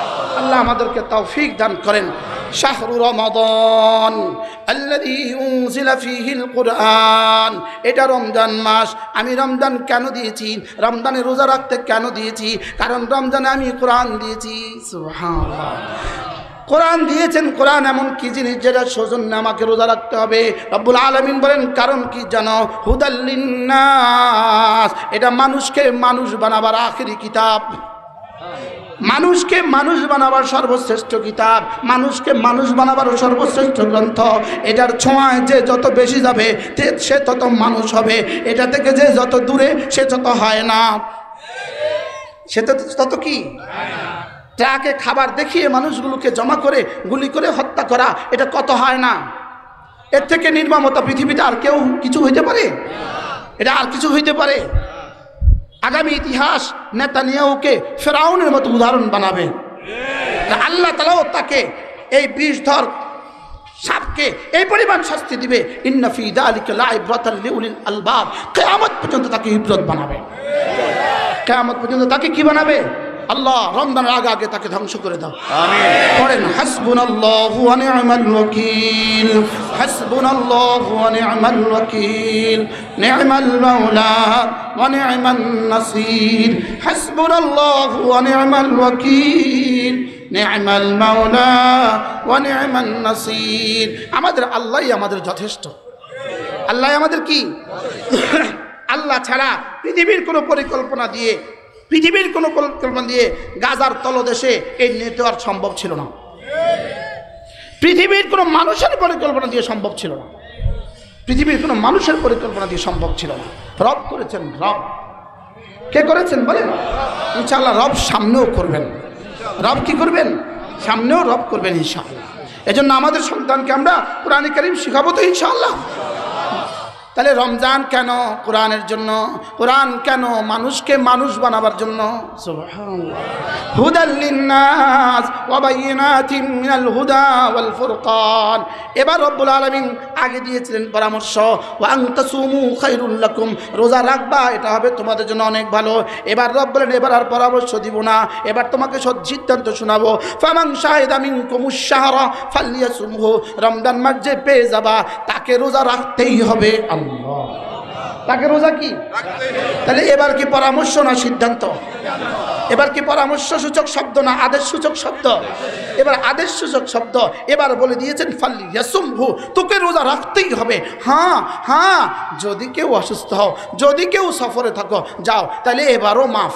Speaker 1: আল্লাহ আমাদেরকে তৌফিক দান করেন। শাহরু রমাদান আল্লাযী উনজিলা ফীহিল কুরআন, এটা রমজান মাস। আমি রমজান কেন দিয়েছি? রমজানে রোজা রাখতে কেন দিয়েছি? কারণ রমজানে আমি কোরআন দিয়েছি। সুবহানাল্লাহ। কোরআন দিয়েছেন। কোরআন এমন কি জিনিস যেটা সৌজন্যে আমাকে রোজা রাখতে হবে? রব্বুল আলামিন বলেন কারণ কি জানো? হুদাল লিন্নাস, এটা মানুষকে মানুষ বানাবার আখেরি কিতাব, মানুষকে মানুষ বানাবার সর্বশ্রেষ্ঠ কিতাব, মানুষকে মানুষ বানাবার সর্বশ্রেষ্ঠ গ্রন্থ। এটার ছোঁয়ায় যে যত বেশি যাবে সে তত মানুষ হবে, এটা থেকে যে যত দূরে সে তত হয় না, সে তত কি ট্রাকে খাবার দেখিয়ে মানুষগুলোকে জমা করে গুলি করে হত্যা করা, এটা কত হয় না। এর থেকে নির্মমতা পৃথিবীতে আর কেউ কিছু হইতে পারে? এটা আর কিছু হইতে পারে? আগামী ইতিহাস নেতানিয়াহুকে ফেরাউনের মতো উদাহরণ বানাবে। আল্লাহ তাআলাও তাকে এই বিষধর সাপকে এই পরিমাণ শাস্তি দিবে। ইন্না ফী যালিকা লাইব্রাতান লিউলিল আলবাব, কিয়ামত পর্যন্ত তাকে ইবরত বানাবে। কিয়ামত পর্যন্ত তাকে কি বানাবে? আল্লাহ রমজানের আগে আগে তাকে ধ্বংস করে দাও, আমিন। পড়েন হাসবুনাল্লাহু ওয়া নি'মাল ওয়াকিল, হাসবুনাল্লাহু ওয়া নি'মাল ওয়াকিল, নি'মাল মাওলা ওয়া নি'মান নাসির, হাসবুনাল্লাহু ওয়া নি'মাল ওয়াকিল, নি'মাল মাওলা ওয়া নি'মান নাসির। আমাদের আল্লাহই আমাদের যথেষ্ট। আল্লাহ আমাদের কি? আল্লাহ ছাড়া পৃথিবীর কোনো পরিকল্পনা দিয়ে গাজার তলদেশে এই নেটওয়ার্ক সম্ভব ছিল না। পৃথিবীর কোনো মানুষের পরিকল্পনা দিয়ে সম্ভব ছিল না। পৃথিবীর কোনো মানুষের পরিকল্পনা দিয়ে সম্ভব ছিল না। রব করেছেন। রব কে করেছেন বলেন? ইনশাআল্লাহ রব সামনেও করবেন। রব কি করবেন? সামনেও রব করবেন ইনশাআল্লাহ। এজন্য আমাদের সন্তানকে আমরা কোরআনে কারীম শিখাবো তো ইনশাআল্লাহ। তাহলে রমজান কেন? কোরআনের জন্য। কোরআন কেন? মানুষকে মানুষ বানাবার জন্য। সুবহানাল্লাহ। হুদাল লিন্নাস ওয়া বাইয়িনাতিন মিনাল হুদা ওয়াল ফুরকান। এবার রব্বুল আলামিন আগে দিয়েছিলেন পরামর্শ, ওয়া আন তাসুমু খায়রুল লাকুম, রোজা রাখবা, এটা হবে তোমাদের জন্য অনেক ভালো। এবার রব বলেন এবার আর পরামর্শ দিব না, এবার তোমাকে সিদ্ধান্ত শোনাবো। ফামান শাহিদা মিনকুমুশ শাহরা ফালইয়াসুমহু, রমজান মাস যে পেয়ে যাবা তাকে রোজা রাখতেই হবে। তাকে রোজা কি? তাহলে এবার কি পরামর্শ না সিদ্ধান্ত? এবার কি পরামর্শ সূচক শব্দ না আদেশ সূচক শব্দ? এবার আদেশ সূচক শব্দ। এবার বলে দিয়েছেন ফালইয়াসুমহু, তোকে রোজা রাখতেই হবে। হ্যাঁ হ্যাঁ, যদি কেউ অসুস্থ হও, যদি কেউ সফরে থাকো, যাও, তাহলে এবারও মাফ।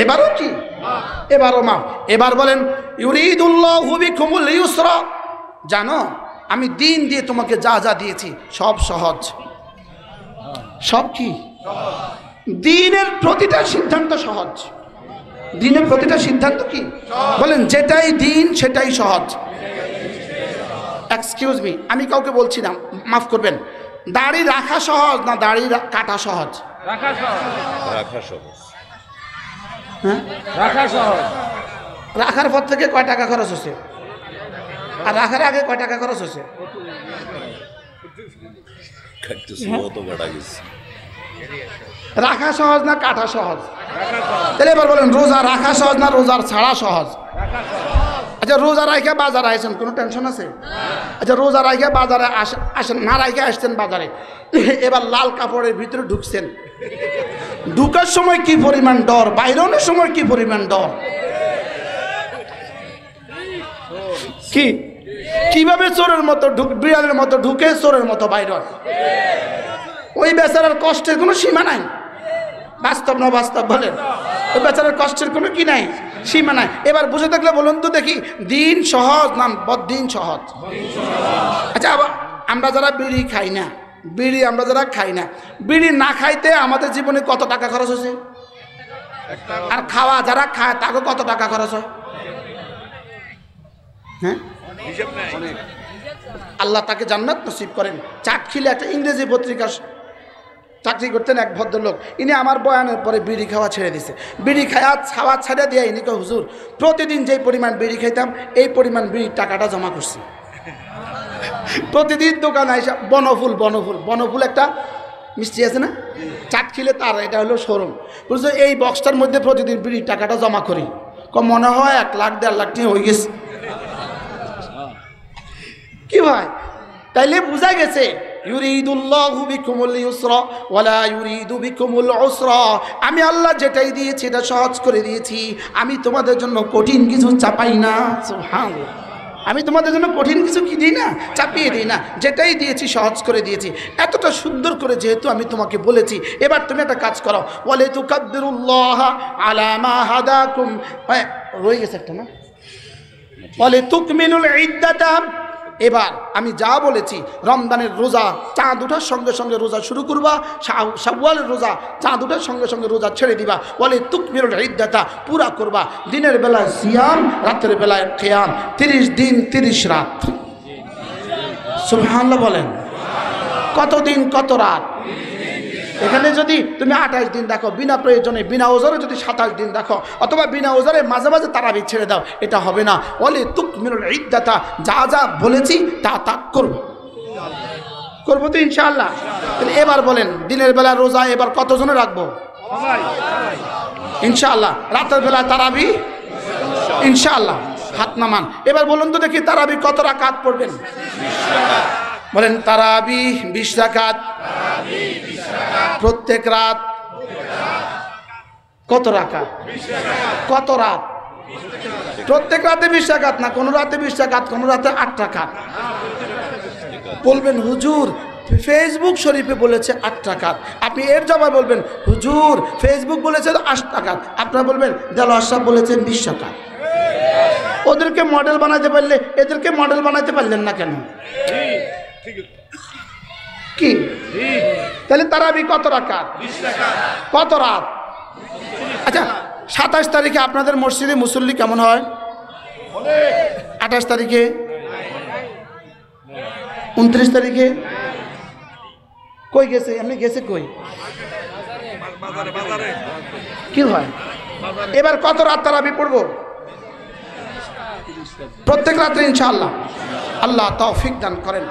Speaker 1: এবারও কি? এবারও মাফ। এবার বলেন ইউরিদুল্লাহু বিকুমুল ইউসরা, জানো আমি দিন দিয়ে তোমাকে যা যা দিয়েছি সব সহজ, সব কি? দিনের প্রতিটা সিদ্ধান্ত সহজ। দিনের প্রতিটা সিদ্ধান্ত কি বলেন? যেটাই দিন সেটাই সহজ। এক্সকিউজ মি, আমি কাউকে বলছি না, মাফ করবেন, দাড়ি রাখা সহজ না দাড়ি কাটা সহজ?
Speaker 2: রাখা সহজ।
Speaker 1: হ্যাঁ,
Speaker 2: রাখা সহজ।
Speaker 1: রাখার পর থেকে কয় টাকা খরচ হচ্ছে? আর রাখার আগে কয় টাকা খরচ হচ্ছে? রাখা সহজ না কাটা সহজ? তাহলে এবার বলেন, রোজা রাখা সহজ না রোজার ছাড়া সহজ? আচ্ছা, রোজা রাখা বাজারে আসেন, কোনো টেনশন আছে? আচ্ছা, রোজা রাখা বাজারে আসেন, না রাখা আসছেন বাজারে, এবার লাল কাপড়ের ভিতরে ঢুকছেন, ঢুকার সময় কি পরিমাণ ডর, বাইরের সময় কি পরিমাণ ডর, কি কিভাবে চোরের মতো বিড়ালের মতো ঢুকে চোরের মতো বাইর হয়। ওই বেচারার কষ্টের কোনো সীমা নাই। বাস্তব না বাস্তব বলেন? ওই বেচারার কষ্টের কোনো কি নাই, সীমা নাই। এবার বুঝে থাকলে বলুন তো দেখি, দিন সহজ না বদ্দিন সহজ? আচ্ছা, আমরা যারা বিড়ি খাই না, আমরা যারা খাই না, বিড়ি না খাইতে আমাদের জীবনে কত টাকা খরচ হয়েছে? আর খাওয়া যারা খায় তাকে কত টাকা খরচ হয়? হ্যাঁ, আল্লাহ তাকে জান্নাত নসিব করেন। চাটখিলে একটা ইংরেজি পত্রিকা চাকরি করতেন এক ভদ্রলোক, ইনি আমার বয়ানের পরে বিড়ি খাওয়া ছেড়ে দিছে। বিড়ি খাওয়া ছেড়ে দিয়ে ইনি কয়, হুজুর প্রতিদিন যেই পরিমাণ বিড়ি খাইতাম এই পরিমাণ বিড়ির টাকাটা জমা করছি। প্রতিদিন দোকানে এসে বনফুল একটা মিষ্টি আছে না চাটখিলে, তার এটা হলো শোরুম, বুঝছো, এই বক্সটার মধ্যে প্রতিদিন বিড়ির টাকাটা জমা করি। মনে হয় 1 লাখ 1.5 লাখ টাকা হয়ে গেছে। কি ভাই, তাইলে বোঝা গেছে ইউরিদুল্লাহু বিকুমুল ইউসরা ওয়ালা ইউরিদু বিকুমুল উসরা। আমি আল্লাহ যেটাই দিয়েছি এটা সহজ করে দিয়েছি, আমি তোমাদের জন্য কঠিন কিছু চাপাই না। সুবহানাল্লাহ, আমি তোমাদের জন্য কঠিন কিছু কি দিই না, চাপিয়ে দিই না, যেটাই দিয়েছি সহজ করে দিয়েছি। এতটা সুন্দর করে যেহেতু আমি তোমাকে বলেছি, এবার তুমি একটা কাজ করো, ওয়ালা তুকাব্বিরুল্লাহ আলা মা হাদাকুম, রয়ে গেছে একটা না, ওয়ালা তুকমিলুল ইদ্দাতা। এবার আমি যা বলেছি, রমজানের রোজা চাঁদ ওঠার সঙ্গে সঙ্গে রোজা শুরু করবা, শাওয়ালের রোজা চাঁদ ওঠার সঙ্গে সঙ্গে রোজা ছেড়ে দিবা, বলে তুকমিলুল ইদ্দাতা পুরা করবা। দিনের বেলায় সিয়াম, রাতের বেলায় কিয়াম, 30 দিন 30 রাত। সুবহানাল্লাহ বলেন, কত দিন কত রাত? এখানে যদি তুমি 28 দিন দেখো, বিনা প্রয়োজনে বিনা ওজরে যদি 27 দিন দেখো, অথবা বিনা ওজরে মাঝে মাঝে তারাবি ছেড়ে দাও, এটা হবে না। বলে তুকমিলুল ইদ্দাতা, যা যা বলেছি তা করবো তো ইনশাআল্লাহ। এবার বলেন, দিনের বেলা রোজা এবার কতজনে রাখবো? ইনশাআল্লাহ। রাতের বেলা তারাবি ইনশাআল্লাহ, হাত নামান। এবার বলুন তো দেখি, তারাবি কত রাকাত পড়বেন? বলেন, তারাবি 20 রাকাত প্রত্যেক রাত। কত রাকাত? কত রাত? প্রত্যেক রাতে 20 রাকাত না, কোন রাতে 20 রাকাত, কোন রাতে 8 রাকাত। বলবেন, হুজুর ফেসবুক শরীফে বলেছে 8 রাকাত, আপনি এর জবাব বলবেন, হুজুর ফেসবুক বলেছে 8 রাকাত, আপনারা বলবেন দেলোয়ার সাহেব বলেছেন 20 রাকাত। ওদেরকে মডেল বানাতে পারলে এদেরকে মডেল বানাতে পারলেন না কেন? কি তাহলে তারাবি কত রাকাত? কত রাত? আচ্ছা, 27 তারিখে আপনাদের মসজিদে মুসল্লি কেমন হয়? 28 তারিখে, 29 তারিখে কই গেছে? এমনি গেছে কই? কি হয়? এবার কত রাত তারাবি পড়বো? প্রত্যেক রাত্রে ইনশাআল্লাহ। আল্লাহ তৌফিক দান করেন।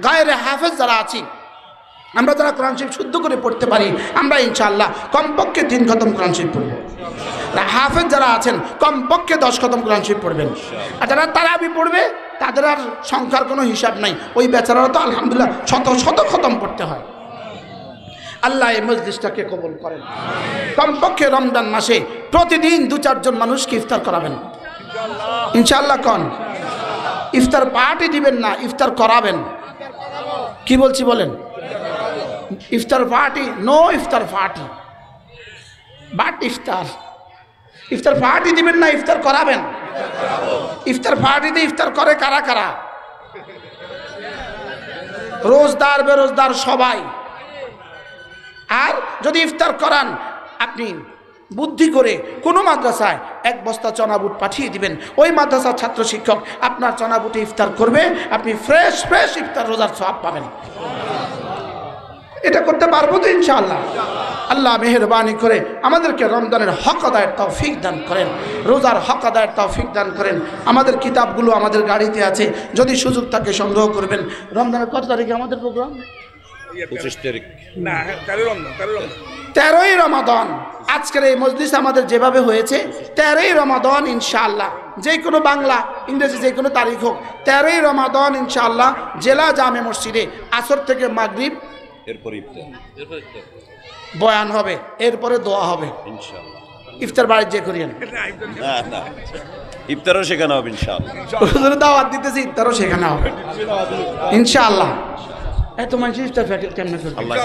Speaker 1: গায়রে হাফেজ যারা আছি, আমরা যারা কোরআন শরীফ শুদ্ধ করে পড়তে পারি, আমরা ইনশাআল্লাহ কমপক্ষে 3 খতম কোরআন শরীফ পড়ব। হাফেজ যারা আছেন কমপক্ষে 10 খতম কোরআন শরীফ পড়বেন। আর যারা তারাবি পড়বে তাদের আর সংখ্যার কোনো হিসাব নাই, ওই বেচারারা তো আলহামদুলিল্লাহ শত শত খতম পড়তে হয়। আল্লাহ এই মজলিসটাকে কবুল করেন। কমপক্ষে রমজান মাসে প্রতিদিন 2-4 জন মানুষকে ইফতার করাবেন ইনশাআল্লাহ। কোন ইফতার পার্টি দিবেন না, ইফতার করাবেন। কি বলছি বলেন? ইফতার পার্টি, নো ইফতার পার্টি, বাট ইফতার পার্টি দিবেন না, ইফতার করাবেন। ইফতার পার্টিতে ইফতার করে কারা কারা? রোজদার বেরোজদার সবাই। যদি ইফতার করান, আপনি বুদ্ধি করে কোনো মাদ্রাসায় এক বস্তা চনাবুট পাঠিয়ে দিবেন, ওই মাদ্রাসার ছাত্র শিক্ষক আপনার চনাবুটে ইফতার করবে, আপনি ফ্রেশ ফ্রেশ ইফতার রোজার সওয়াব পাবেন। এটা করতে পারবো তো ইনশাআল্লাহ। আল্লাহ মেহেরবানি করে আমাদেরকে রমজানের হক আদায়ের তৌফিক দান করেন, রোজার হক আদায়ের তৌফিক দান করেন। আমাদের কিতাবগুলো আমাদের গাড়িতে আছে, যদি সুযোগ থাকে সংগ্রহ করবেন। রমজানের কত তারিখে আমাদের প্রোগ্রাম?
Speaker 2: 25 তারিখ
Speaker 3: না,
Speaker 1: 13ই রমাদান। আজকের এই মজলিস আমাদের যেভাবে হয়েছে 13ই রমাদান ইনশাআল্লাহ, যে কোনো বাংলা ইংরেজি যে কোনো তারিখ হোক, 13ই রমাদান ইনশাআল্লাহ জেলা জামে মসজিদে আসর থেকে মাগরিব,
Speaker 2: এরপর ইফতার,
Speaker 1: বয়ান হবে, এরপরে দোয়া হবে
Speaker 2: ইনশাআল্লাহ।
Speaker 1: ইফতার বাড়ি যে করিয়েন,
Speaker 2: না না, ইফতারও শেখানো হবে ইনশাআল্লাহ।
Speaker 1: হুজুর দাওয়াত দিতেছে, ইফতারও সেখানে হবে ইনশাআল্লাহ। এত মানুষ ইফতার কেমনে করবে?
Speaker 2: আল্লাহ